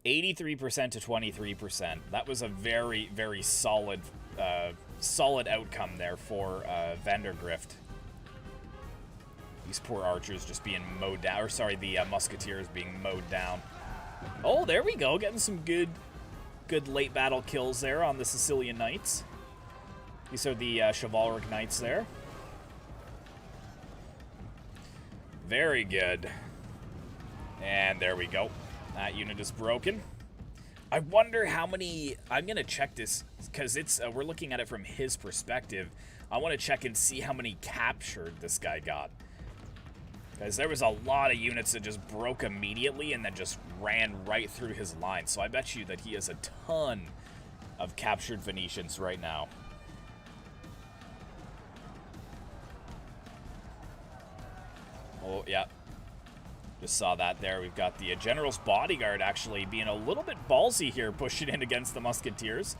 83% to 23%. That was a very, very solid solid outcome there for Vandergrift. These poor archers just being mowed down. Or sorry, the musketeers being mowed down. Oh, there we go. Getting some good late battle kills there on the Sicilian knights. These are the chivalric knights there. Very good. And there we go. That unit is broken. I wonder how many... I'm going to check this because it's we're looking at it from his perspective. I want to check and see how many captured this guy got. Because there was a lot of units that just broke immediately and then just ran right through his line. So I bet you that he has a ton of captured Venetians right now. Oh, yeah. Just saw that there. We've got the general's bodyguard actually being a little bit ballsy here, pushing in against the musketeers.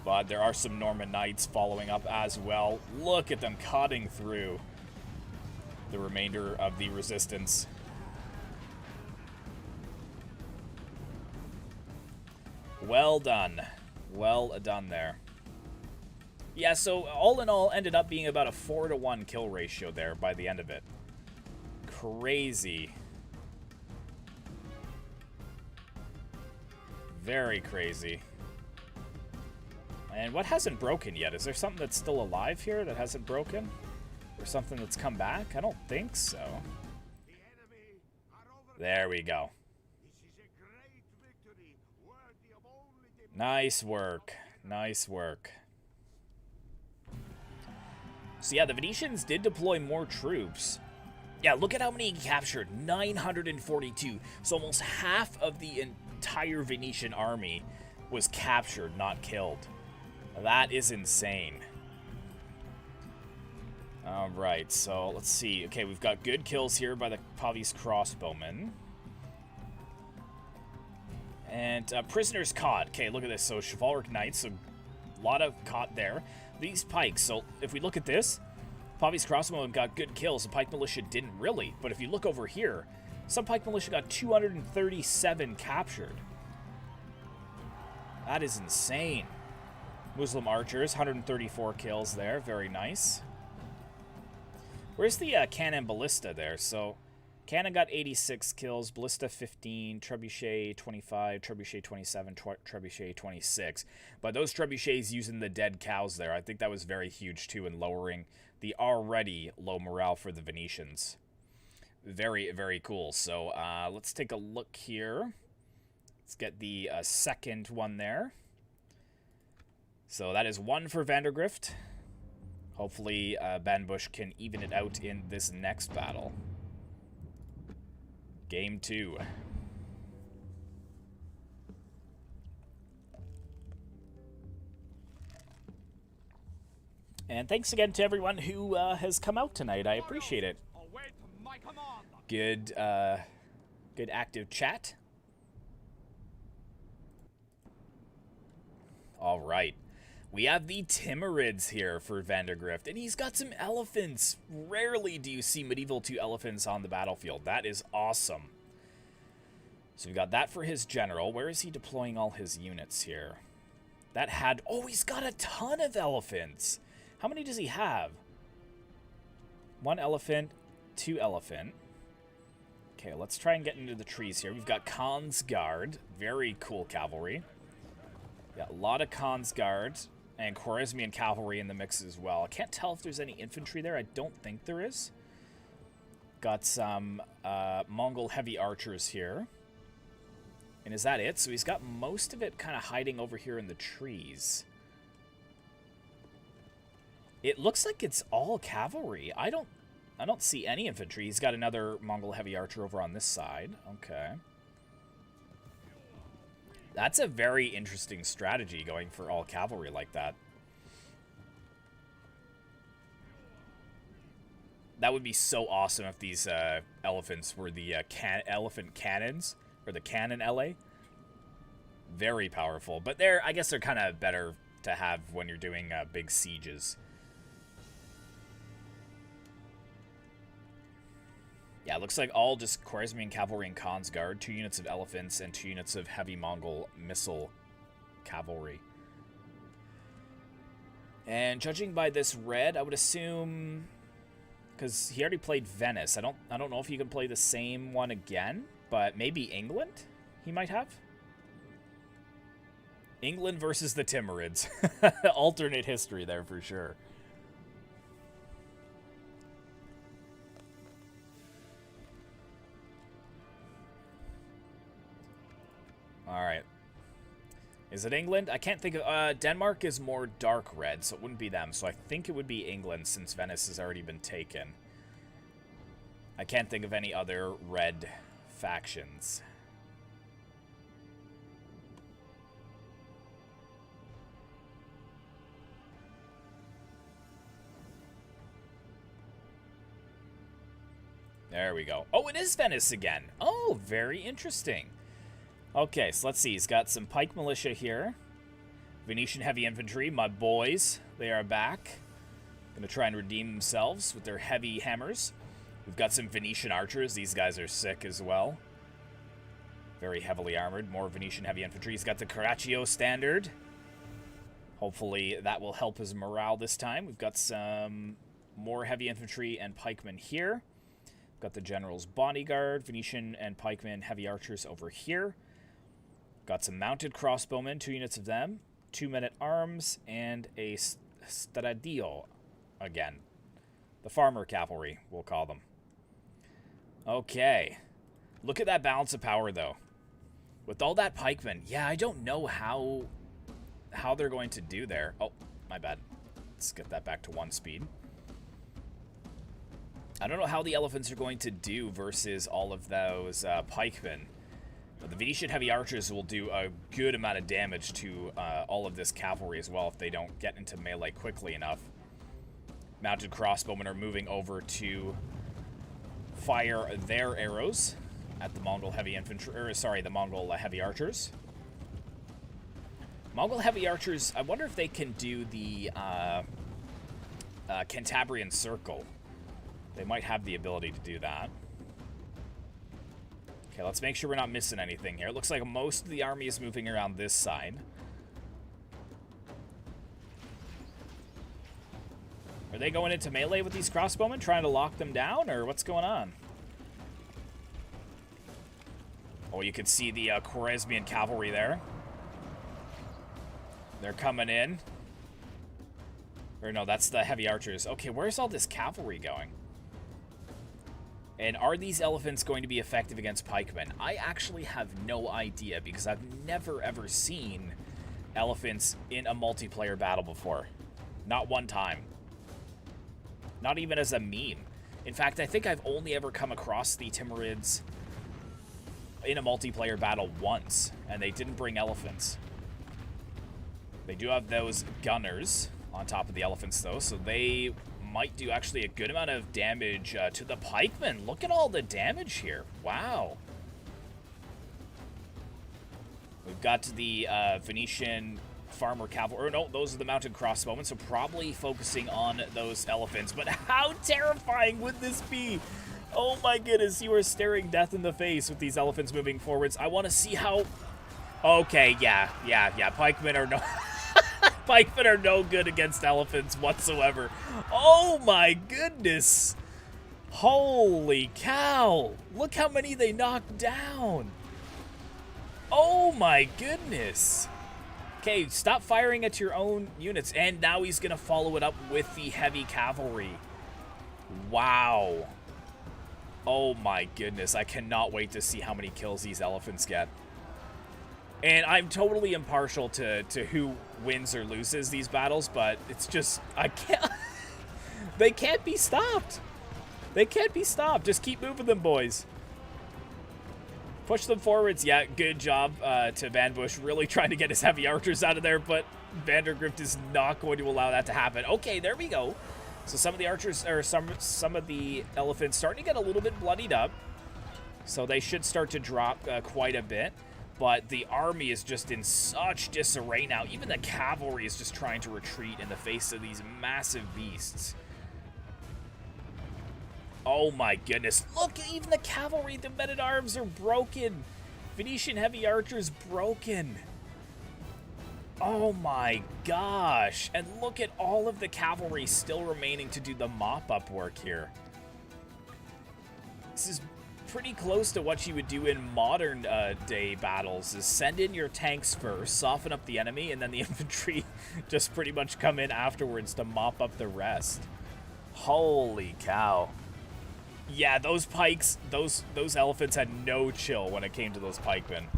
But there are some Norman knights following up as well. Look at them cutting through the remainder of the resistance. Well done. Well done there. Yeah, so all in all, ended up being about a 4-to-1 kill ratio there by the end of it. Crazy. Very crazy. And what hasn't broken yet? Is there something that's still alive here that hasn't broken? Or something that's come back? I don't think so. There we go. Nice work. Nice work. So yeah, the Venetians did deploy more troops. Yeah, look at how many he captured. 942. So almost half of the entire Venetian army was captured, not killed. That is insane. Alright, so let's see. Okay, we've got good kills here by the Pavi's crossbowmen. And prisoners caught. Okay, look at this. So chivalric knights, so a lot of caught there. These pikes, so if we look at this, Pavi's crossbowmen got good kills. The pike militia didn't really. But if you look over here, some pike militia got 237 captured. That is insane. Muslim archers, 134 kills there. Very nice. Where's the cannon ballista there? So, cannon got 86 kills, ballista 15, trebuchet 25, trebuchet 27, trebuchet 26. But those trebuchets using the dead cows there, I think that was very huge too in lowering the already low morale for the Venetians. Very, very cool. So, let's take a look here. Let's get the second one there. So that is one for Vandergrift. Hopefully, Van Bush can even it out in this next battle. Game 2. And thanks again to everyone who has come out tonight. I appreciate it. Good, good active chat. All right. We have the Timurids here for Vandergrift, and he's got some elephants. Rarely do you see Medieval 2 elephants on the battlefield. That is awesome. So we got that for his general. Where is he deploying all his units here? That had... Oh, he's got a ton of elephants. How many does he have? 1 elephant, 2 elephant. Okay, let's try and get into the trees here. We've got Khan's Guard. Very cool cavalry. Got a lot of Khan's Guard and Khwarezmian cavalry in the mix as well. I can't tell if there's any infantry there. I don't think there is. Got some Mongol heavy archers here. And is that it? So he's got most of it kind of hiding over here in the trees. It looks like it's all cavalry. I don't see any infantry. He's got another Mongol heavy archer over on this side. Okay. That's a very interesting strategy, going for all cavalry like that. That would be so awesome if these elephants were the elephant cannons, or the cannon LA. Very powerful. But I guess they're kind of better to have when you're doing big sieges. Yeah, it looks like all just Khwarezmian cavalry and Khan's Guard, 2 units of elephants, and 2 units of heavy Mongol missile cavalry. And judging by this red, I would assume, because he already played Venice, I don't know if he can play the same one again, but maybe England he might have. England versus the Timurids. Alternate history there for sure. Alright. Is it England? I can't think of... Denmark is more dark red, so it wouldn't be them. So I think it would be England, since Venice has already been taken. I can't think of any other red factions. There we go. Oh, it is Venice again. Oh, very interesting. Okay, so let's see. He's got some pike militia here. Venetian heavy infantry, my boys. They are back. Gonna try and redeem themselves with their heavy hammers. We've got some Venetian archers. These guys are sick as well. Very heavily armored. More Venetian heavy infantry. He's got the Carraccio standard. Hopefully that will help his morale this time. We've got some more heavy infantry and pikemen here. We've got the general's bodyguard, Venetian and pikemen heavy archers over here. Got some mounted crossbowmen, 2 units of them, 2 men-at-arms, and a stradio again. The farmer cavalry, we'll call them. Okay. Look at that balance of power, though. With all that pikemen, yeah, I don't know how they're going to do there. Oh, my bad. Let's get that back to 1 speed. I don't know how the elephants are going to do versus all of those pikemen. But the Venetian heavy archers will do a good amount of damage to all of this cavalry as well if they don't get into melee quickly enough. Mounted crossbowmen are moving over to fire their arrows at the Mongol heavy infantry, or sorry, the Mongol heavy archers. Mongol heavy archers, I wonder if they can do the Cantabrian Circle. They might have the ability to do that. Okay, let's make sure we're not missing anything here. It looks like most of the army is moving around this side. Are they going into melee with these crossbowmen, trying to lock them down, or what's going on? Oh, you can see the Khwarezmian cavalry there. They're coming in. Or no, that's the heavy archers. Okay, where's all this cavalry going? And are these elephants going to be effective against pikemen? I actually have no idea, because I've never ever seen elephants in a multiplayer battle before. Not one time. Not even as a meme. In fact, I think I've only ever come across the Timurids in a multiplayer battle once, and they didn't bring elephants. They do have those gunners on top of the elephants, though, so they might do actually a good amount of damage to the pikemen. Look at all the damage here. Wow. We've got the Venetian farmer cavalry. Or no, those are the mounted crossbowmen, so probably focusing on those elephants. But how terrifying would this be? Oh my goodness, you are staring death in the face with these elephants moving forwards. I want to see how... Okay, yeah. Pikemen are no... Pikemen are no good against elephants whatsoever. Oh my goodness. Holy cow. Look how many they knocked down. Oh my goodness. Okay, stop firing at your own units. And now he's going to follow it up with the heavy cavalry. Wow. Oh my goodness. I cannot wait to see how many kills these elephants get. And I'm totally impartial to who wins or loses these battles, but it's just, I can't, they can't be stopped. They can't be stopped. Just keep moving them, boys. Push them forwards. Yeah, good job to Van Bush, really trying to get his heavy archers out of there, but Vandergrift is not going to allow that to happen. Okay, there we go. So some of the archers, or some of the elephants starting to get a little bit bloodied up. So they should start to drop quite a bit. But the army is just in such disarray now. Even the cavalry is just trying to retreat in the face of these massive beasts. Oh my goodness. Look, even the cavalry, the men-at-arms are broken. Venetian heavy archers broken. Oh my gosh. And look at all of the cavalry still remaining to do the mop-up work here. This is pretty close to what you would do in modern day battles, is send in your tanks first, soften up the enemy, and then the infantry just pretty much come in afterwards to mop up the rest. Holy cow. Yeah, those pikes, those elephants had no chill when it came to those pikemen.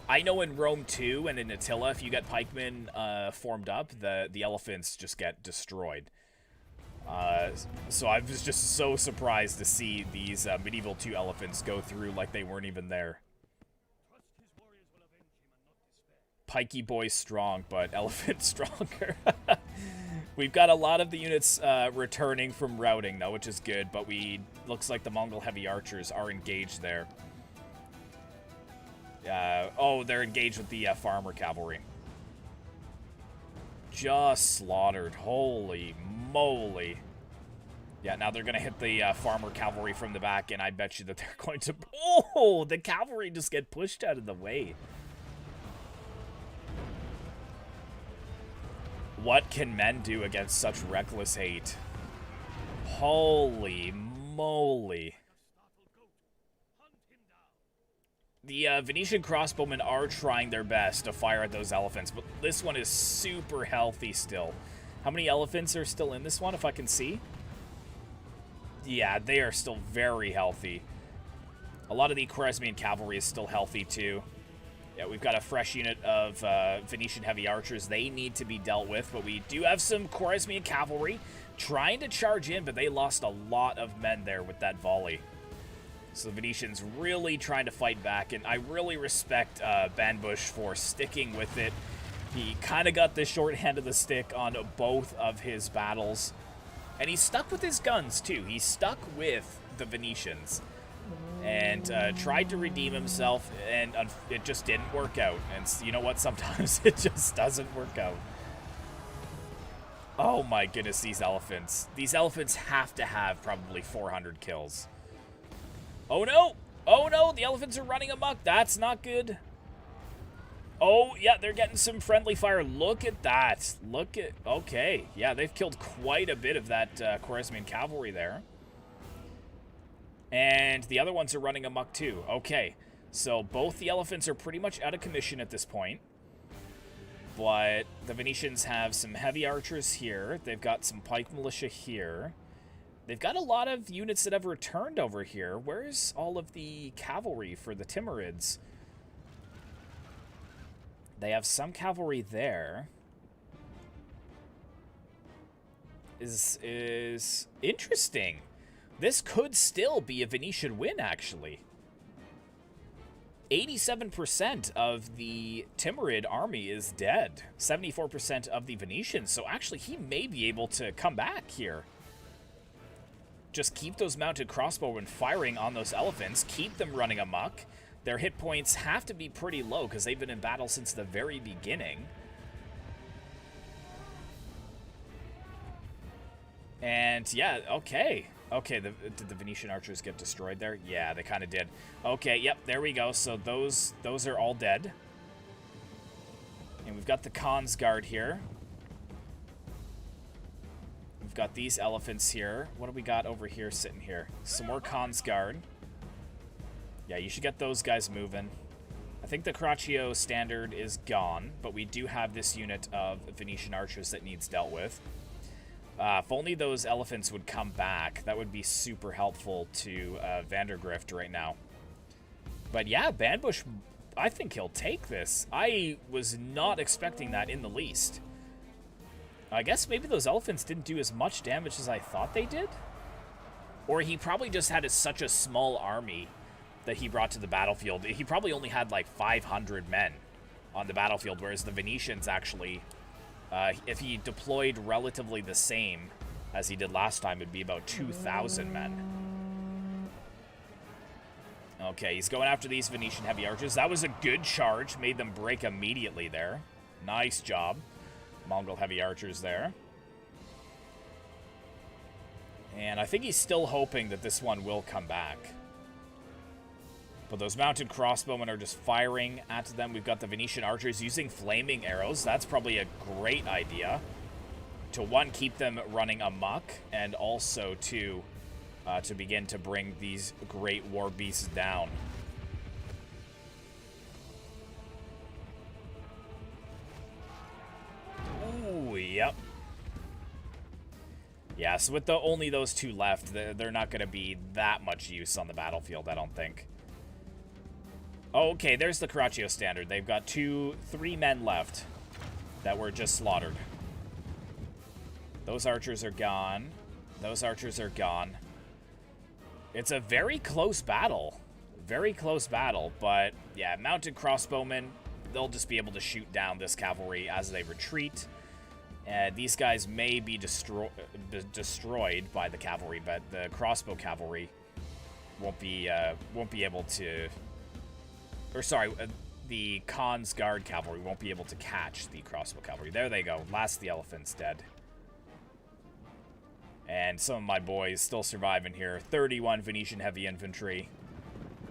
I know in Rome 2 and in Attila, if you get pikemen formed up, the elephants just get destroyed. So I was just so surprised to see these medieval 2 elephants go through like they weren't even there. Pikey boys strong, but elephant stronger. We've got a lot of the units returning from routing, though, which is good, but looks like the Mongol heavy archers are engaged there. Oh, they're engaged with the farmer cavalry. Just slaughtered. Holy moly. Yeah, now they're going to hit the farmer cavalry from the back, and I bet you that they're going to... Oh, the cavalry just get pushed out of the way. What can men do against such reckless hate? Holy moly. The Venetian crossbowmen are trying their best to fire at those elephants, but this one is super healthy still. How many elephants are still in this one, if I can see? Yeah, they are still very healthy. A lot of the Khwarezmian cavalry is still healthy, too. Yeah, we've got a fresh unit of Venetian heavy archers. They need to be dealt with, but we do have some Khwarezmian cavalry trying to charge in, but they lost a lot of men there with that volley. So the Venetians really trying to fight back, and I really respect Banbush for sticking with it. He kind of got the short end of the stick on both of his battles. And he stuck with his guns, too. He stuck with the Venetians and tried to redeem himself, and it just didn't work out. And you know what? Sometimes it just doesn't work out. Oh my goodness, these elephants. These elephants have to have probably 400 kills. Oh no! Oh no, the elephants are running amok. That's not good. Oh, yeah, they're getting some friendly fire. Look at that. Look at... Okay, yeah, they've killed quite a bit of that Khwarezmian cavalry there. And the other ones are running amok too. Okay, so both the elephants are pretty much out of commission at this point. But the Venetians have some heavy archers here. They've got some pike militia here. They've got a lot of units that have returned over here. Where's all of the cavalry for the Timurids? They have some cavalry there. Is interesting. This could still be a Venetian win, actually. 87% of the Timurid army is dead. 74% of the Venetians. So actually, he may be able to come back here. Just keep those mounted crossbowmen firing on those elephants. Keep them running amok. Their hit points have to be pretty low because they've been in battle since the very beginning. And yeah, okay. Okay, did the Venetian archers get destroyed there? Yeah, they kind of did. Okay, yep, there we go. So those are all dead. And we've got the Khan's Guard here. We've got these elephants here. What do we got over here sitting here? Some more Khan's Guard. Yeah, you should get those guys moving. I think the Carraccio standard is gone, but we do have this unit of Venetian archers that needs dealt with. If only those elephants would come back, that would be super helpful to Vandergrift right now. But yeah, Banbush, I think he'll take this. I was not expecting that in the least. I guess maybe those elephants didn't do as much damage as I thought they did? Or he probably just had such a small army that he brought to the battlefield. He probably only had like 500 men on the battlefield, whereas the Venetians actually... if he deployed relatively the same as he did last time, it'd be about 2,000 men. Okay, he's going after these Venetian heavy archers. That was a good charge. Made them break immediately there. Nice job. Mongol heavy archers there. And I think he's still hoping that this one will come back. But those mounted crossbowmen are just firing at them. We've got the Venetian archers using flaming arrows. That's probably a great idea. To one, keep them running amok, and also to begin to bring these great war beasts down. Ooh, yep. Yeah, so with only those two left, they're not going to be that much use on the battlefield, I don't think. Oh, okay, there's the Carraccio standard. They've got 3 men left that were just slaughtered. Those archers are gone. Those archers are gone. It's a very close battle. Very close battle, but yeah, mounted crossbowmen, they'll just be able to shoot down this cavalry as they retreat. These guys may be destroyed by the cavalry, but the crossbow cavalry won't be able to... Or sorry, the Khan's Guard cavalry won't be able to catch the crossbow cavalry. There they go. Last of the elephants dead. And some of my boys still surviving here. 31 Venetian heavy infantry.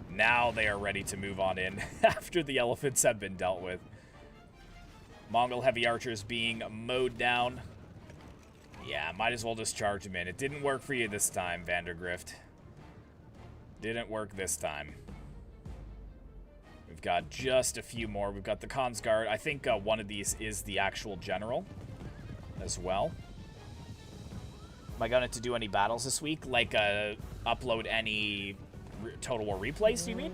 Now they are ready to move on in after the elephants have been dealt with. Mongol heavy archers being mowed down. Yeah, might as well just charge them in. It didn't work for you this time, Vandergrift. Didn't work this time. We've got just a few more. We've got the Khan's Guard. I think one of these is the actual general as well. Am I going to do any battles this week? Like upload any Total War replays, do you mean?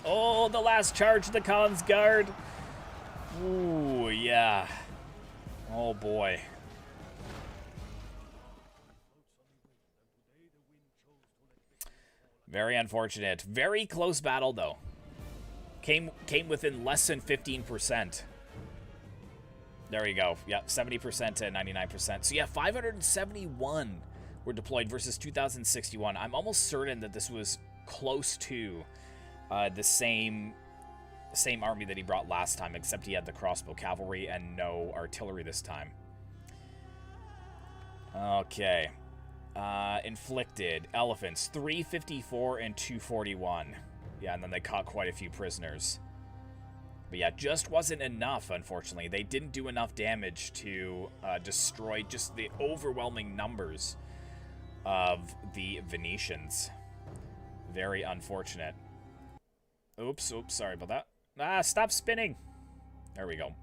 Oh, the last charge of the Khan's Guard. Ooh, yeah. Oh, boy. Very unfortunate. Very close battle, though. Came within less than 15%. There we go. Yeah, 70% to 99%. So yeah, 571 were deployed versus 2,061. I'm almost certain that this was close to the same army that he brought last time, except he had the crossbow cavalry and no artillery this time. Okay. Inflicted elephants 354 and 241. Yeah, and then they caught quite a few prisoners. But yeah, just wasn't enough, unfortunately. They didn't do enough damage to destroy just the overwhelming numbers of the Venetians. Very unfortunate. Oops, sorry about that. Ah, stop spinning. There we go.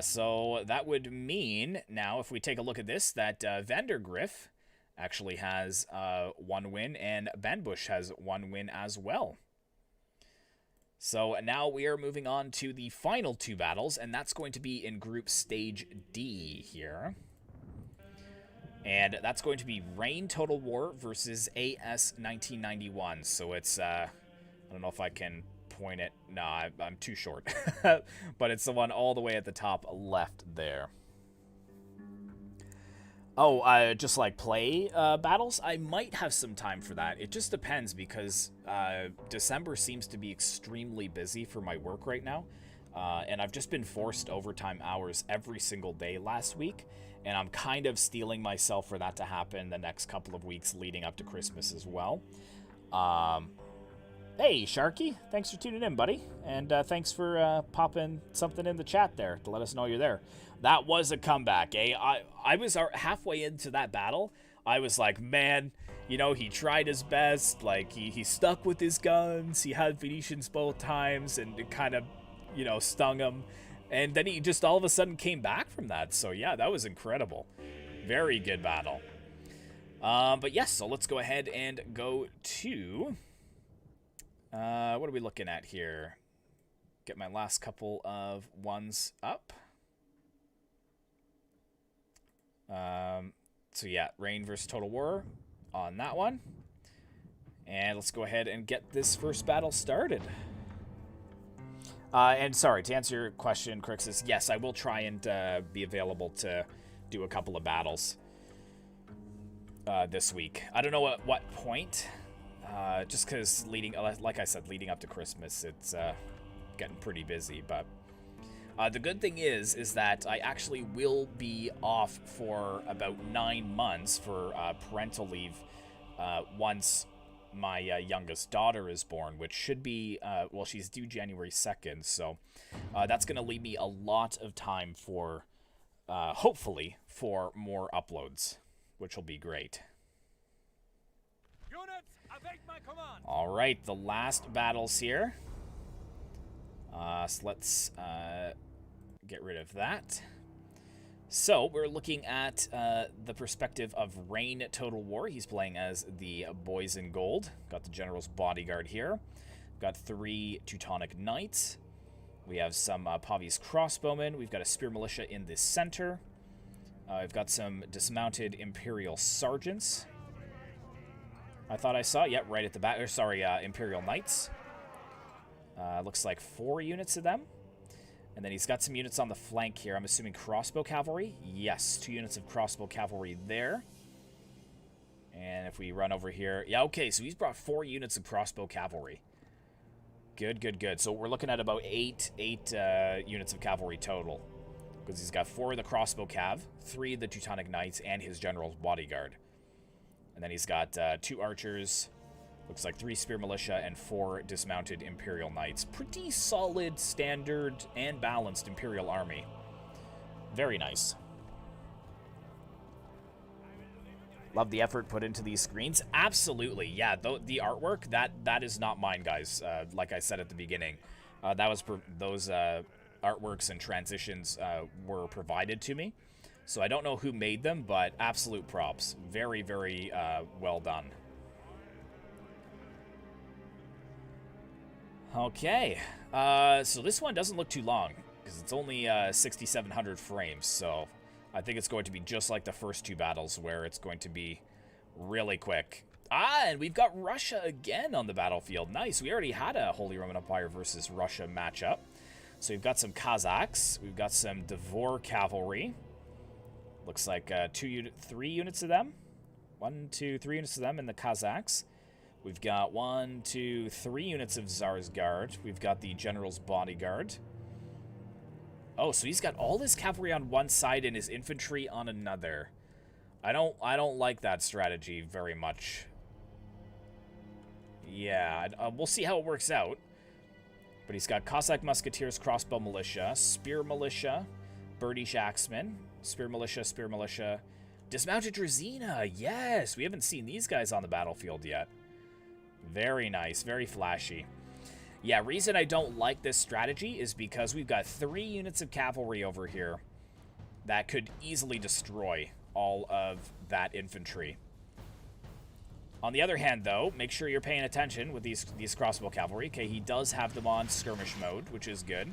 So that would mean, now, if we take a look at this, that Vandergrift actually has 1 win, and Banbush has 1 win as well. So now we are moving on to the final 2 battles, and that's going to be in Group Stage D here. And that's going to be Reign Total War versus AS 1991. So it's, I don't know if I can point it. No, I'm too short. But it's the one all the way at the top left there. Oh, just like play battles? I might have some time for that. It just depends because December seems to be extremely busy for my work right now. And I've just been forced overtime hours every single day last week. And I'm kind of steeling myself for that to happen the next couple of weeks leading up to Christmas as well. Hey, Sharky. Thanks for tuning in, buddy. And thanks for popping something in the chat there to let us know you're there. That was a comeback, eh? I was halfway into that battle. I was like, man, you know, he tried his best. Like, he stuck with his guns. He had Venetians both times, and it kind of, you know, stung him. And then he just all of a sudden came back from that. So, yeah, that was incredible. Very good battle. But, yes, so let's go ahead and go to... what are we looking at here? Get my last couple of ones up. So, yeah, Reign versus Total War on that one. And let's go ahead and get this first battle started. And sorry, to answer your question, Crixus, yes, I will try and be available to do a couple of battles this week. I don't know at what point, just because like I said, leading up to Christmas, it's getting pretty busy. But the good thing is that I actually will be off for about 9 months for parental leave once my youngest daughter is born, which should be, well, she's due January 2nd, so that's going to leave me a lot of time for, hopefully, for more uploads, which will be great. Units, await my command. All right, the last battles here. So let's get rid of that. So, we're looking at the perspective of Reign Total War. He's playing as the Boys in Gold. Got the General's Bodyguard here. Got 3 Teutonic Knights. We have some Pavi's Crossbowmen. We've got a Spear Militia in the center. We've got some dismounted Imperial Sergeants. I thought I saw, yeah, right at the back. Sorry, Imperial Knights. Looks like 4 units of them. And then he's got some units on the flank here. I'm assuming crossbow cavalry. Yes, 2 units of crossbow cavalry there. And if we run over here... Yeah, okay, so he's brought 4 units of crossbow cavalry. Good, good, good. So we're looking at about 8 units of cavalry total. Because he's got 4 of the crossbow cav, 3 of the Teutonic Knights, and his General's Bodyguard. And then he's got 2 archers... Looks like 3 Spear Militia and 4 dismounted Imperial Knights. Pretty solid, standard, and balanced Imperial army. Very nice. Love the effort put into these screens. Absolutely, yeah. The artwork, that is not mine, guys. Like I said at the beginning, that was those artworks and transitions were provided to me. So I don't know who made them, but absolute props. Very, very well done. Okay, so this one doesn't look too long, because it's only 6,700 frames, so I think it's going to be just like the first 2 battles, where it's going to be really quick. Ah, and we've got Russia again on the battlefield. Nice, we already had a Holy Roman Empire versus Russia matchup. So we've got some Kazakhs, we've got some Devor cavalry. Looks like 3 units of them. 1, 2, 3 units of them in the Kazakhs. We've got 1, 2, 3 units of Tsar's Guard. We've got the General's Bodyguard. Oh, so he's got all his cavalry on one side and his infantry on another. I don't like that strategy very much. Yeah, we'll see how it works out. But he's got Cossack Musketeers, Crossbow Militia, Spear Militia, British Axemen, Spear Militia, Dismounted Drazina. Yes, we haven't seen these guys on the battlefield yet. Very nice, very flashy. Yeah, reason I don't like this strategy is because we've got 3 units of cavalry over here that could easily destroy all of that infantry. On the other hand, though, make sure you're paying attention with these crossbow cavalry. Okay, he does have them on skirmish mode, which is good.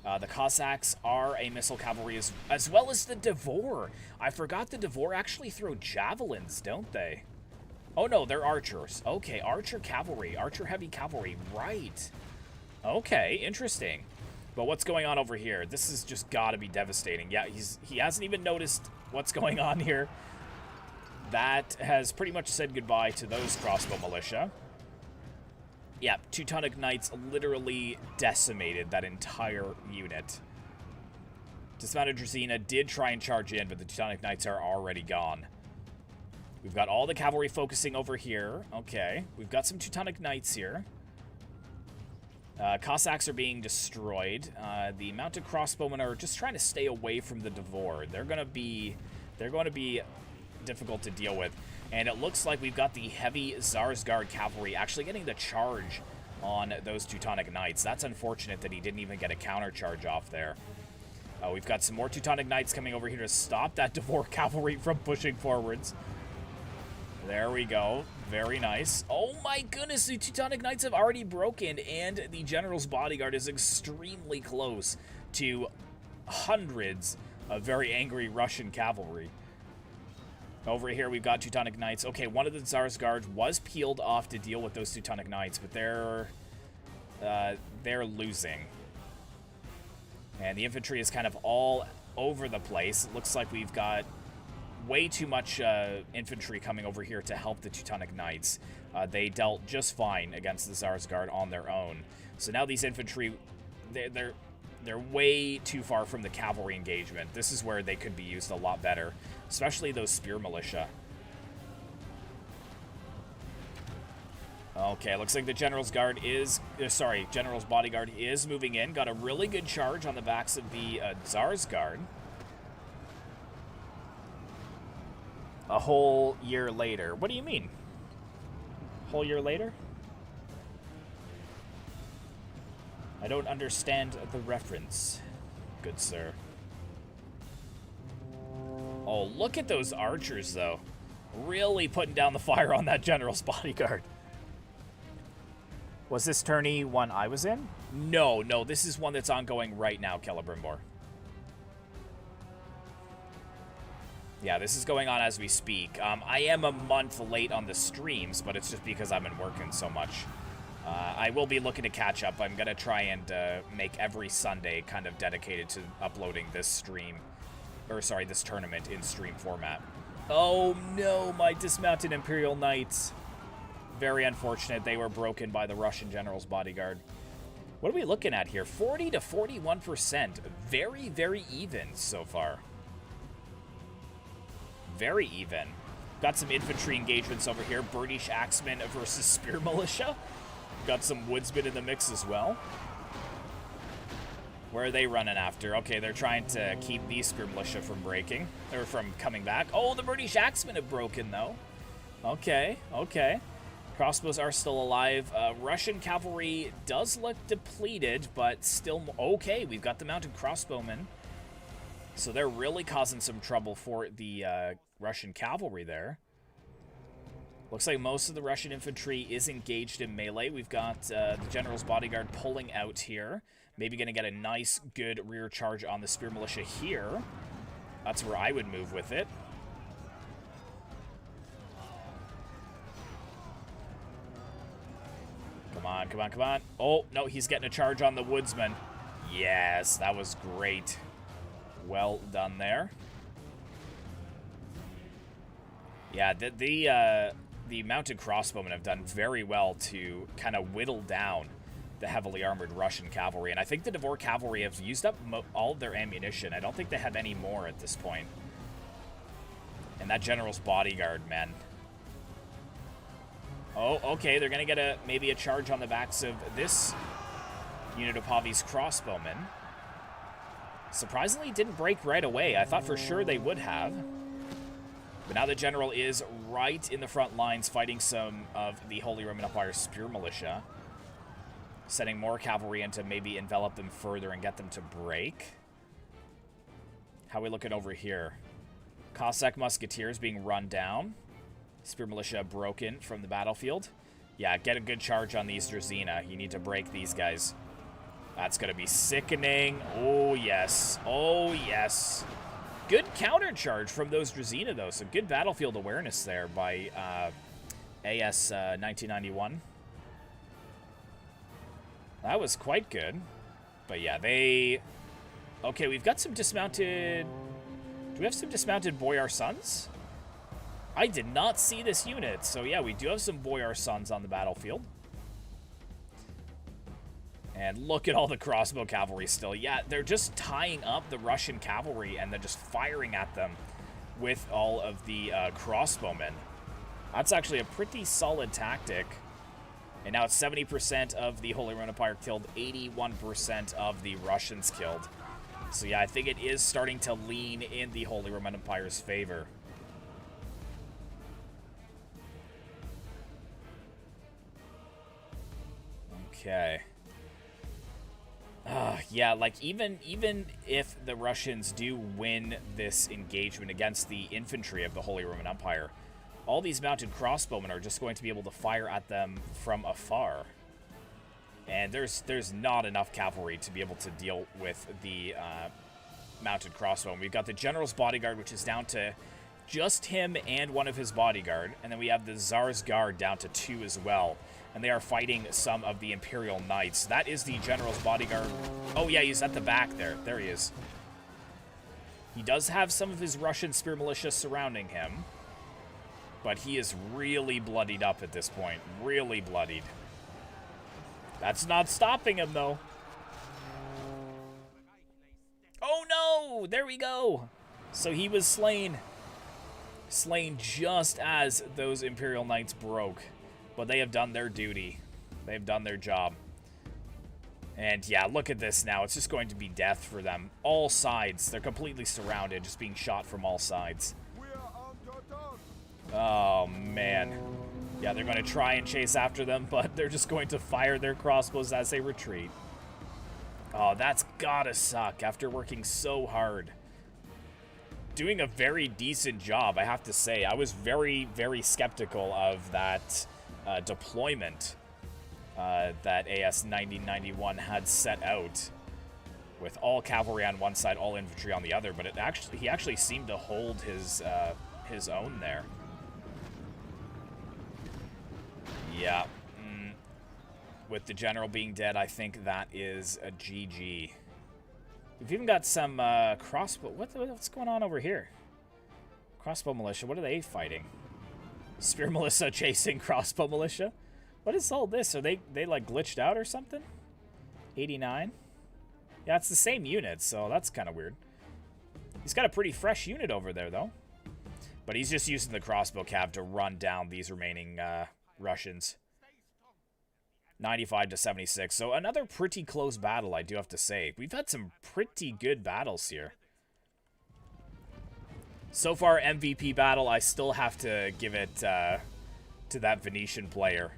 The Cossacks are a missile cavalry as well as the Devor. I forgot the Devor actually throw javelins, don't they? Oh no, they're archers. Okay, archer cavalry, archer heavy cavalry, right. Okay, interesting. But what's going on over here? This has just got to be devastating. Yeah, he hasn't even noticed what's going on here. That has pretty much said goodbye to those crossbow militia. Yeah, Teutonic Knights literally decimated that entire unit. Dismounted Drazina did try and charge in, but the Teutonic Knights are already gone. We've got all the cavalry focusing over here. Okay, we've got some Teutonic Knights here. Cossacks are being destroyed. The mounted crossbowmen are just trying to stay away from the Devor. They're going to be difficult to deal with. And it looks like we've got the heavy Zarsgard cavalry actually getting the charge on those Teutonic Knights. That's unfortunate that he didn't even get a counter charge off there. We've got some more Teutonic Knights coming over here to stop that Devor cavalry from pushing forwards. There we go. Very nice. Oh my goodness, the Teutonic Knights have already broken, and the General's Bodyguard is extremely close to hundreds of very angry Russian cavalry. Over here, we've got Teutonic Knights. Okay, one of the Tsar's Guards was peeled off to deal with those Teutonic Knights, but they're losing. And the infantry is kind of all over the place. It looks like we've got way too much infantry coming over here to help the Teutonic Knights. They dealt just fine against the Tsar's Guard on their own. So now these infantry, they're way too far from the cavalry engagement. This is where they could be used a lot better, especially those spear militia. Okay, looks like the General's Bodyguard is moving in. Got a really good charge on the backs of the Tsar's Guard. A whole year later. What do you mean? Whole year later? I don't understand the reference, good sir. Oh, look at those archers, though. Really putting down the fire on that General's Bodyguard. Was this tourney one I was in? No, this is one that's ongoing right now, Celebrimbor. Yeah, this is going on as we speak. I am a month late on the streams, but it's just because I've been working so much. I will be looking to catch up. I'm going to try and make every Sunday kind of dedicated to uploading this stream. Or, sorry, this tournament in stream format. Oh, no, my dismounted Imperial Knights. Very unfortunate. They were broken by the Russian General's Bodyguard. What are we looking at here? 40 to 41%. Very, very even so far. Very even. Got some infantry engagements over here. British Axemen versus Spear Militia. Got some Woodsmen in the mix as well. Where are they running after? Okay, they're trying to keep these Spear Militia from breaking. Or from coming back. Oh, the British Axemen have broken, though. Okay. Crossbows are still alive. Russian cavalry does look depleted, but still... Okay, we've got the mounted crossbowmen. So they're really causing some trouble for the Russian cavalry there. Looks like most of the Russian infantry is engaged in melee. We've got the General's Bodyguard pulling out here. Maybe going to get a nice, good rear charge on the Spear Militia here. That's where I would move with it. Come on. Oh, no, he's getting a charge on the Woodsman. Yes, that was great. Well done there. Yeah, the mounted crossbowmen have done very well to kind of whittle down the heavily armored Russian cavalry. And I think the Devor cavalry have used up all of their ammunition. I don't think they have any more at this point. And that General's Bodyguard, man. Oh, okay, they're going to get maybe a charge on the backs of this unit of Pavi's crossbowmen. Surprisingly, it didn't break right away. I thought for sure they would have. But now the General is right in the front lines fighting some of the Holy Roman Empire Spear Militia. Sending more cavalry in to maybe envelop them further and get them to break. How are we looking over here? Cossack Musketeers being run down. Spear Militia broken from the battlefield. Yeah, get a good charge on these Drazina. You need to break these guys. That's going to be sickening. Oh, yes. Oh, yes. Good counter charge from those Drazina, though. So good battlefield awareness there by AS 1991. That was quite good. But yeah, they... Okay, we've got some dismounted... Do we have some dismounted Boyar Sons? I did not see this unit. So yeah, we do have some Boyar Sons on the battlefield. And look at all the crossbow cavalry still. Yeah, they're just tying up the Russian cavalry and they're just firing at them with all of the crossbowmen. That's actually a pretty solid tactic. And now it's 70% of the Holy Roman Empire killed, 81% of the Russians killed. So yeah, I think it is starting to lean in the Holy Roman Empire's favor. Okay. Yeah, like even if the Russians do win this engagement against the infantry of the Holy Roman Empire, all these mounted crossbowmen are just going to be able to fire at them from afar. And there's not enough cavalry to be able to deal with the mounted crossbowmen. We've got the General's Bodyguard, which is down to just him and one of his bodyguard. And then we have the Tsar's Guard down to 2 as well. And they are fighting some of the Imperial Knights. That is the General's Bodyguard. Oh, yeah, he's at the back there. There he is. He does have some of his Russian Spear Militia surrounding him. But he is really bloodied up at this point. Really bloodied. That's not stopping him, though. Oh, no! There we go! So he was slain. Slain just as those Imperial Knights broke. But they have done their duty. They've done their job. And yeah, look at this now. It's just going to be death for them. All sides. They're completely surrounded, just being shot from all sides. Oh, man. Yeah, they're going to try and chase after them, but they're just going to fire their crossbows as they retreat. Oh, that's gotta suck after working so hard. Doing a very decent job, I have to say. I was very, very skeptical of that deployment that AS 1991 had set out with all cavalry on one side, all infantry on the other, but he actually seemed to hold his own there. Yeah. With the general being dead, I think that is a GG. We've even got some crossbow. What's going on over here? Crossbow militia. What are they fighting? Spear militia chasing crossbow militia? What is all this? Are they like glitched out or something? 89? Yeah, it's the same unit, so that's kind of weird. He's got a pretty fresh unit over there, though. But he's just using the crossbow cav to run down these remaining Russians. 95 to 76. So another pretty close battle, I do have to say. We've had some pretty good battles here. So far, MVP battle, I still have to give it to that Venetian player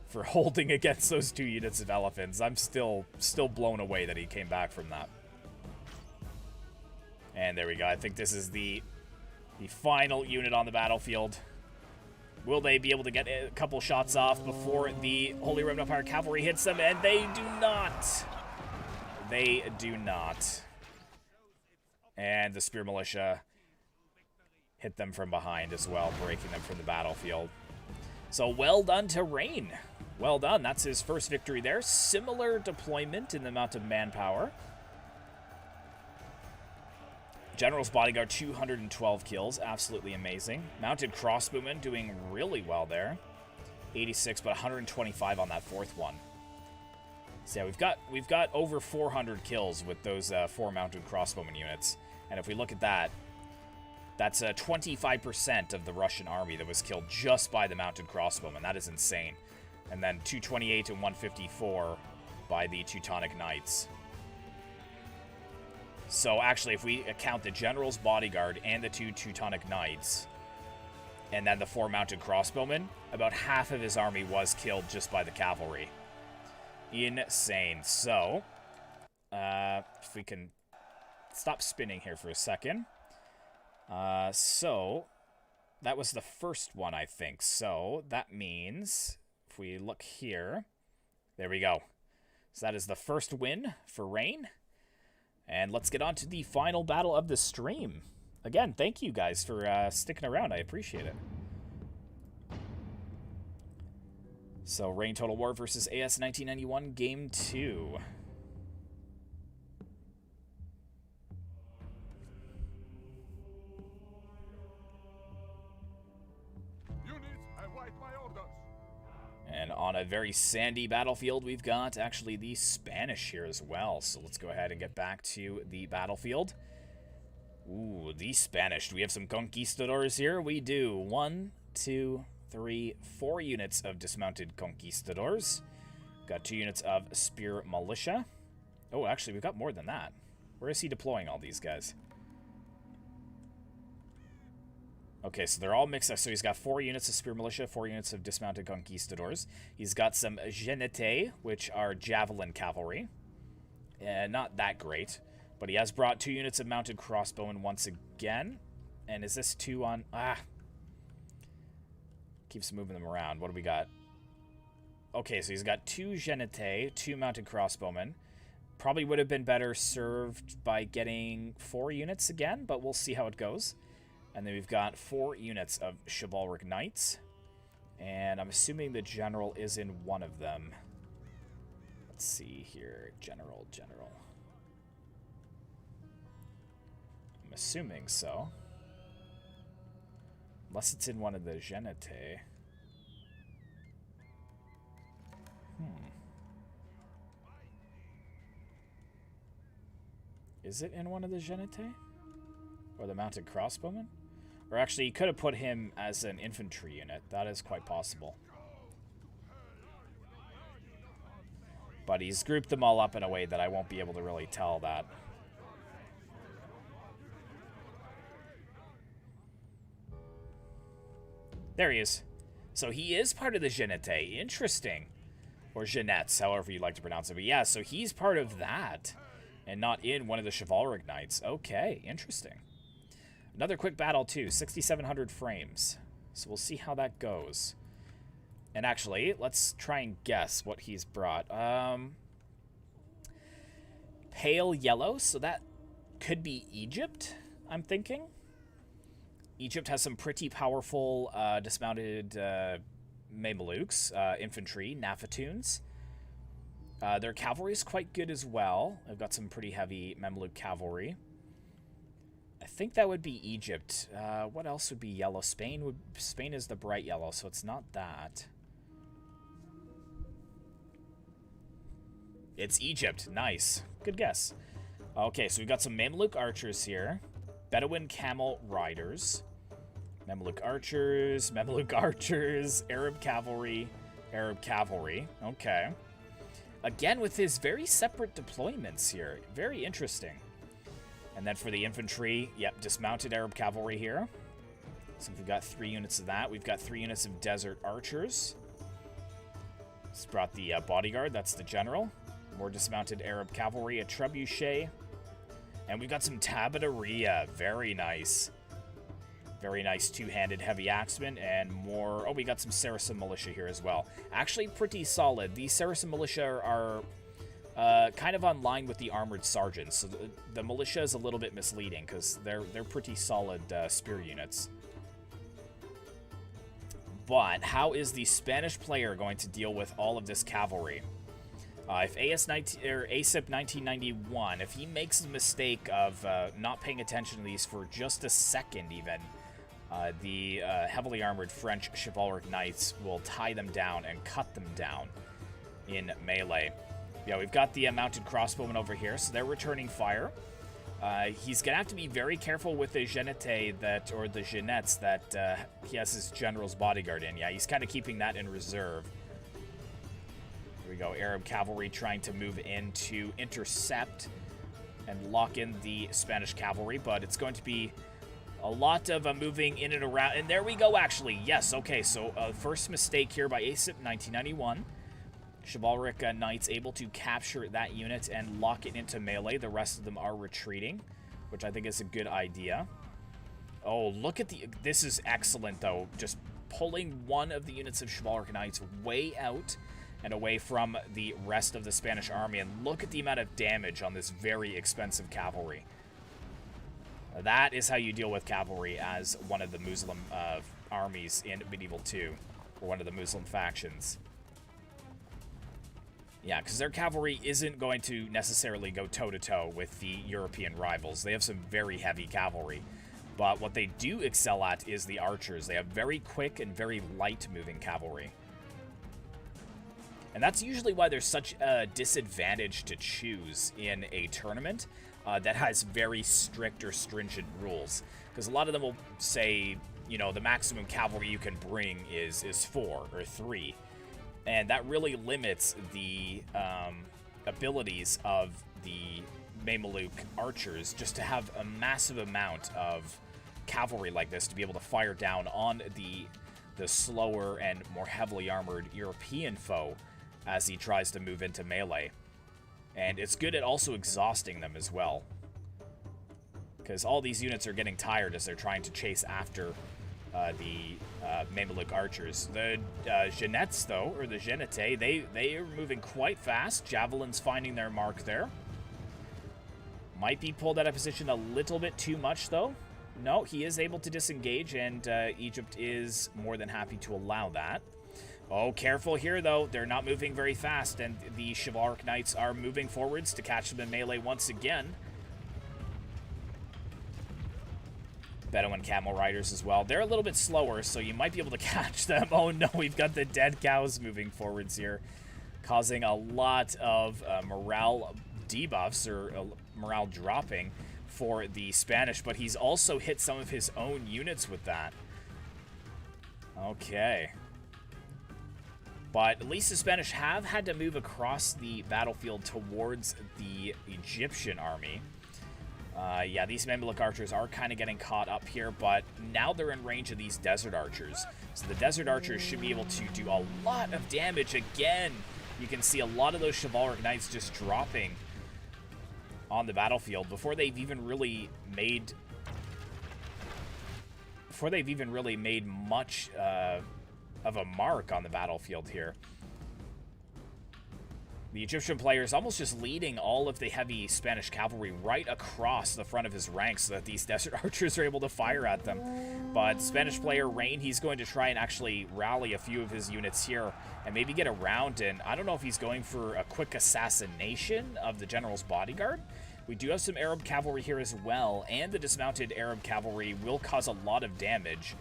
for holding against those 2 units of elephants. I'm still blown away that he came back from that. And there we go. I think this is the final unit on the battlefield. Will they be able to get a couple shots off before the Holy Roman Empire cavalry hits them? And they do not. They do not. And the Spear Militia hit them from behind as well, breaking them from the battlefield. So well done to Rain. Well done. That's his first victory there. Similar deployment in the amount of manpower. General's Bodyguard, 212 kills. Absolutely amazing. Mounted Crossbowmen doing really well there. 86, but 125 on that 4th one. So yeah, we've got over 400 kills with those 4 mounted crossbowman units. And if we look at that, that's 25% of the Russian army that was killed just by the mounted crossbowmen. That is insane. And then 228 and 154 by the Teutonic Knights. So actually, if we account the General's Bodyguard and the 2 Teutonic Knights, and then the 4 mounted crossbowmen, about half of his army was killed just by the cavalry. Insane. So, if we can stop spinning here for a second. So, that was the first one, I think. So, that means, if we look here, there we go. So that is the first win for Rain. And let's get on to the final battle of the stream. Again, thank you guys for sticking around. I appreciate it. So, Rain Total War versus AS 1991, Game 2. And on a very sandy battlefield, we've got actually the Spanish here as well. So let's go ahead and get back to the battlefield. Ooh, the Spanish. Do we have some conquistadors here? We do. 1, 2, 3, 4 units of dismounted conquistadors. Got 2 units of spear militia. Oh, actually, we've got more than that. Where is he deploying all these guys? Okay, so they're all mixed up. So he's got 4 units of spear militia, 4 units of dismounted conquistadors. He's got some Genete, which are javelin cavalry. Not that great. But he has brought 2 units of mounted crossbowmen once again. And is this 2 on... Keeps moving them around. What do we got? Okay, so he's got 2 Genete, 2 mounted crossbowmen. Probably would have been better served by getting 4 units again, but we'll see how it goes. And then we've got 4 units of chivalric knights. And I'm assuming the general is in one of them. Let's see here. General. I'm assuming so. Unless it's in one of the Genete. Is it in one of the Genete? Or the mounted crossbowmen? Or actually, you could have put him as an infantry unit. That is quite possible. But he's grouped them all up in a way that I won't be able to really tell that. There he is. So he is part of the Genete. Interesting. Or Genettes, however you like to pronounce it. But yeah, so he's part of that. And not in one of the chivalric knights. Okay, interesting. Another quick battle, too. 6,700 frames. So we'll see how that goes. And actually, let's try and guess what he's brought. Pale yellow, so that could be Egypt, I'm thinking. Egypt has some pretty powerful dismounted Mamelukes, infantry, Nafatoons. Their cavalry is quite good as well. They've got some pretty heavy Mamluk cavalry. I think that would be Egypt. What else would be yellow? Spain is the bright yellow, so it's not that. It's Egypt. Nice. Good guess. Okay, so we've got some Mamluk archers here. Bedouin camel riders. Mamluk archers, Arab cavalry. Okay. Again, with his very separate deployments here. Very interesting. And then for the infantry, yep, dismounted Arab cavalry here. So we've got 3 units of that. We've got 3 units of desert archers. It's brought the bodyguard, that's the general. More dismounted Arab cavalry, a trebuchet. And we've got some tabateria. Very nice. Very nice 2-handed heavy axemen and more... Oh, we got some Saracen militia here as well. Actually pretty solid. These Saracen militia are kind of on line with the armored sergeants. So the militia is a little bit misleading because they're pretty solid spear units. But how is the Spanish player going to deal with all of this cavalry? If ASIP 1991, if he makes the mistake of not paying attention to these for just a second even, the heavily armored French chivalric knights will tie them down and cut them down in melee. Yeah, we've got the mounted crossbowmen over here, so they're returning fire. He's going to have to be very careful with the Genete that, or the Genettes that he has his general's bodyguard in. Yeah, he's kind of keeping that in reserve. Here we go, Arab cavalry trying to move in to intercept and lock in the Spanish cavalry, but it's going to be a lot of moving in and around. And there we go, actually. Yes, okay, so first mistake here by ASIP 1991. Chivalric Knights able to capture that unit and lock it into melee. The rest of them are retreating, which I think is a good idea. Oh, look at the... This is excellent, though. Just pulling one of the units of Chivalric Knights way out and away from the rest of the Spanish army. And look at the amount of damage on this very expensive cavalry. That is how you deal with cavalry as one of the Muslim armies in Medieval 2, or one of the Muslim factions. Yeah, because their cavalry isn't going to necessarily go toe-to-toe with the European rivals. They have some very heavy cavalry. But what they do excel at is the archers. They have very quick and very light-moving cavalry. And that's usually why there's such a disadvantage to choose in a tournament that has very strict or stringent rules. Because a lot of them will say, you know, the maximum cavalry you can bring is 4 or 3. And that really limits the abilities of the Mameluke archers just to have a massive amount of cavalry like this to be able to fire down on the slower and more heavily armored European foe as he tries to move into melee. And it's good at also exhausting them as well, because all these units are getting tired as they're trying to chase after the Mameluke archers. The Jeannettes, though, or the Jeannettes, they are moving quite fast. Javelins finding their mark there. Might be pulled out of position a little bit too much, though. No, he is able to disengage, and Egypt is more than happy to allow that. Oh, careful here, though. They're not moving very fast, and the Chivalric Knights are moving forwards to catch them in melee once again. Bedouin Camel Riders as well. They're a little bit slower, so you might be able to catch them. Oh, no, we've got the dead cows moving forwards here, causing a lot of morale debuffs, or morale dropping for the Spanish, but he's also hit some of his own units with that. Okay. But at least the Spanish have had to move across the battlefield towards the Egyptian army. Yeah, these Mameluke archers are kind of getting caught up here, but now they're in range of these desert archers. So the desert archers should be able to do a lot of damage again. You can see a lot of those Chivalric Knights just dropping on the battlefield before they've even really made much of a mark on the battlefield here. The Egyptian player is almost just leading all of the heavy Spanish cavalry right across the front of his ranks so that these desert archers are able to fire at them. But Spanish player Rain, he's going to try and actually rally a few of his units here and maybe get around, and I don't know if he's going for a quick assassination of the general's bodyguard. We do have some Arab cavalry here as well, and the dismounted Arab cavalry will cause a lot of damage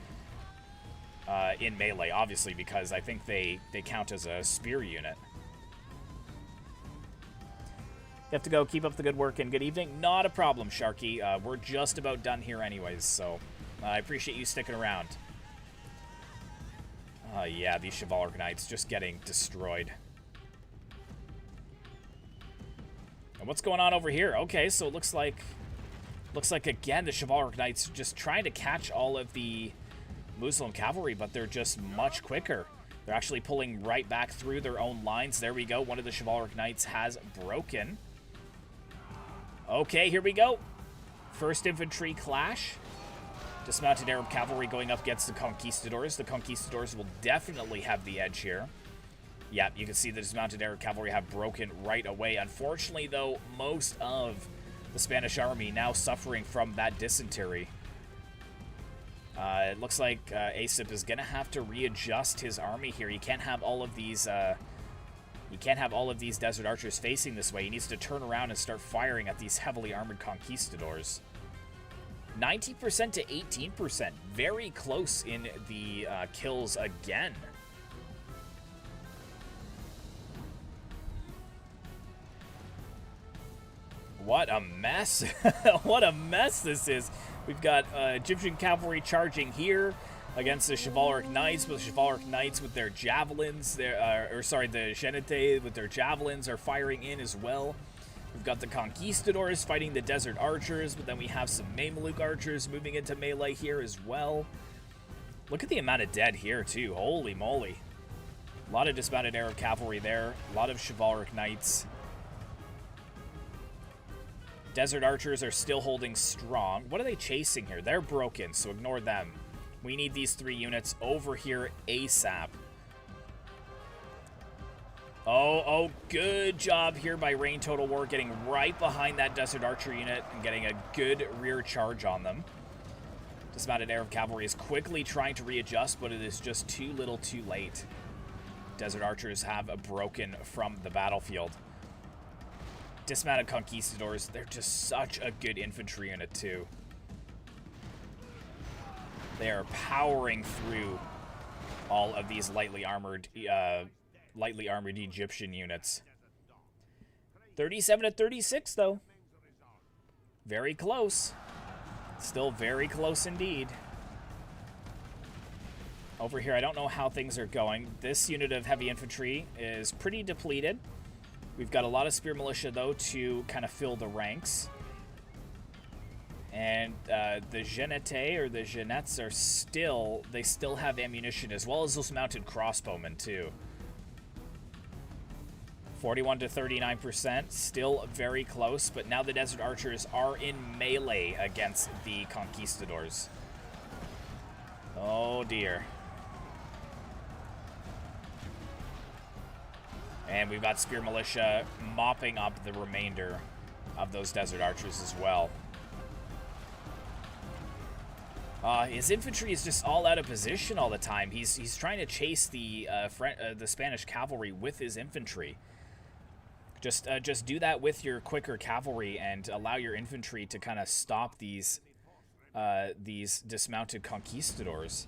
in melee, obviously, because I think they count as a spear unit. You have to go. Keep up the good work and good evening. Not a problem, Sharky. We're just about done here anyways, so I appreciate you sticking around. Yeah, these Chivalric Knights just getting destroyed. And what's going on over here? Okay, so it looks like again the Chivalric Knights just trying to catch all of the Muslim cavalry, but they're just much quicker. They're actually pulling right back through their own lines. There we go. One of the Chivalric Knights has broken. Okay, here we go. First infantry clash. Dismounted Arab cavalry going up against the Conquistadors. The Conquistadors will definitely have the edge here. Yeah, you can see the dismounted Arab cavalry have broken right away. Unfortunately, though, most of the Spanish army now suffering from that dysentery. It looks like Asip is going to have to readjust his army here. You can't have all of these... You can't have all of these desert archers facing this way. He needs to turn around and start firing at these heavily armored conquistadors. 90% to 18%. Very close in the kills again. What a mess. What a mess this is. We've got Egyptian cavalry charging here against the Chivalric Knights, but the Chivalric Knights with their javelins, the Jeannettes with their javelins are firing in as well. We've got the Conquistadors fighting the Desert Archers, but then we have some Mameluke Archers moving into melee here as well. Look at the amount of dead here, too. Holy moly. A lot of dismounted Arab cavalry there. A lot of Chivalric Knights. Desert Archers are still holding strong. What are they chasing here? They're broken, so ignore them. We need these 3 units over here ASAP. Oh, good job here by Rain Total War, getting right behind that Desert Archer unit and getting a good rear charge on them. Dismounted Arab Cavalry is quickly trying to readjust, but it is just too little too late. Desert Archers have broken from the battlefield. Dismounted Conquistadors, they're just such a good infantry unit too. They are powering through all of these lightly armored Egyptian units. 37 to 36 though. Very close. Still very close indeed. Over here, I don't know how things are going. This unit of heavy infantry is pretty depleted. We've got a lot of spear militia, though, to kind of fill the ranks. And the Genete, or the Genettes, are still... They still have ammunition, as well as those mounted crossbowmen, too. 41 to 39%, still very close, but now the Desert Archers are in melee against the Conquistadors. Oh, dear. And we've got Spear Militia mopping up the remainder of those Desert Archers as well. His infantry is just all out of position all the time. He's trying to chase the Spanish cavalry with his infantry. Just do that with your quicker cavalry and allow your infantry to kind of stop these dismounted conquistadors.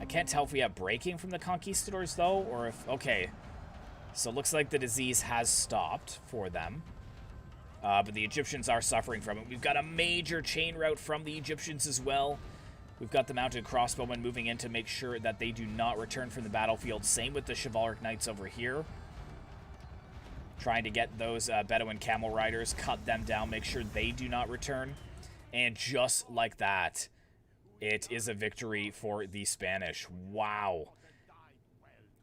I can't tell if we have breaking from the conquistadors though, or if... Okay, so it looks like the disease has stopped for them. But the Egyptians are suffering from it. We've got a major chain route from the Egyptians as well. We've got the mounted crossbowmen moving in to make sure that they do not return from the battlefield. Same with the chivalric knights over here. Trying to get those Bedouin camel riders, cut them down, make sure they do not return. And just like that, it is a victory for the Spanish. Wow.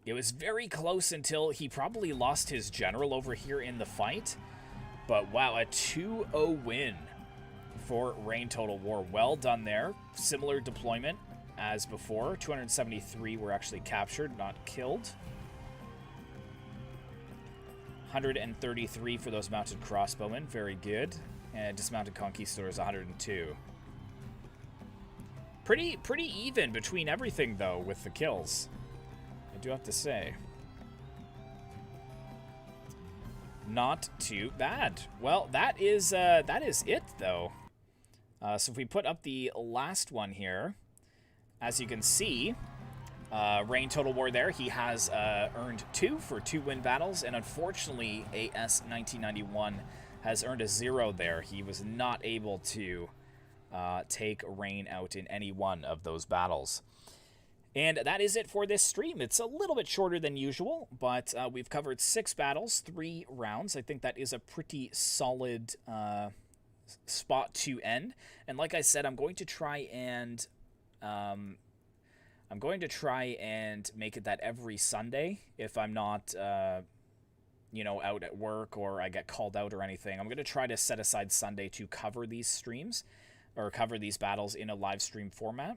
It was very close until he probably lost his general over here in the fight. But wow, a 2-0 win for Rain Total War. Well done there. Similar deployment as before. 273 were actually captured, not killed. 133 for those mounted crossbowmen. Very good. And dismounted conquistadors, 102. Pretty even between everything, though, with the kills. I do have to say. Not too bad. Well, that is it, though. So if we put up the last one here, as you can see, Rain Total War there, he has earned 2 for 2 win battles, and unfortunately, AS 1991 has earned a 0 there. He was not able to take Rain out in any one of those battles. And that is it for this stream. It's a little bit shorter than usual, but we've covered 6 battles, 3 rounds. I think that is a pretty solid spot to end. And like I said, I'm going to try and make it that every Sunday if I'm not you know, out at work or I get called out or anything. I'm going to try to set aside Sunday to cover these streams or cover these battles in a live stream format.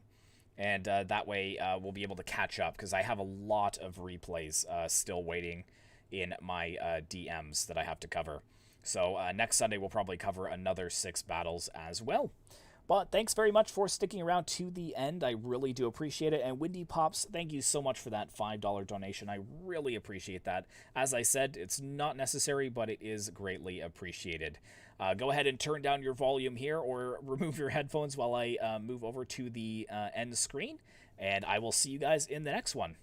And that way we'll be able to catch up, because I have a lot of replays still waiting in my DMs that I have to cover. So next Sunday we'll probably cover another 6 battles as well. But thanks very much for sticking around to the end. I really do appreciate it. And Windy Pops, thank you so much for that $5 donation. I really appreciate that. As I said, it's not necessary, but it is greatly appreciated. Go ahead and turn down your volume here or remove your headphones while I move over to the end screen. And I will see you guys in the next one.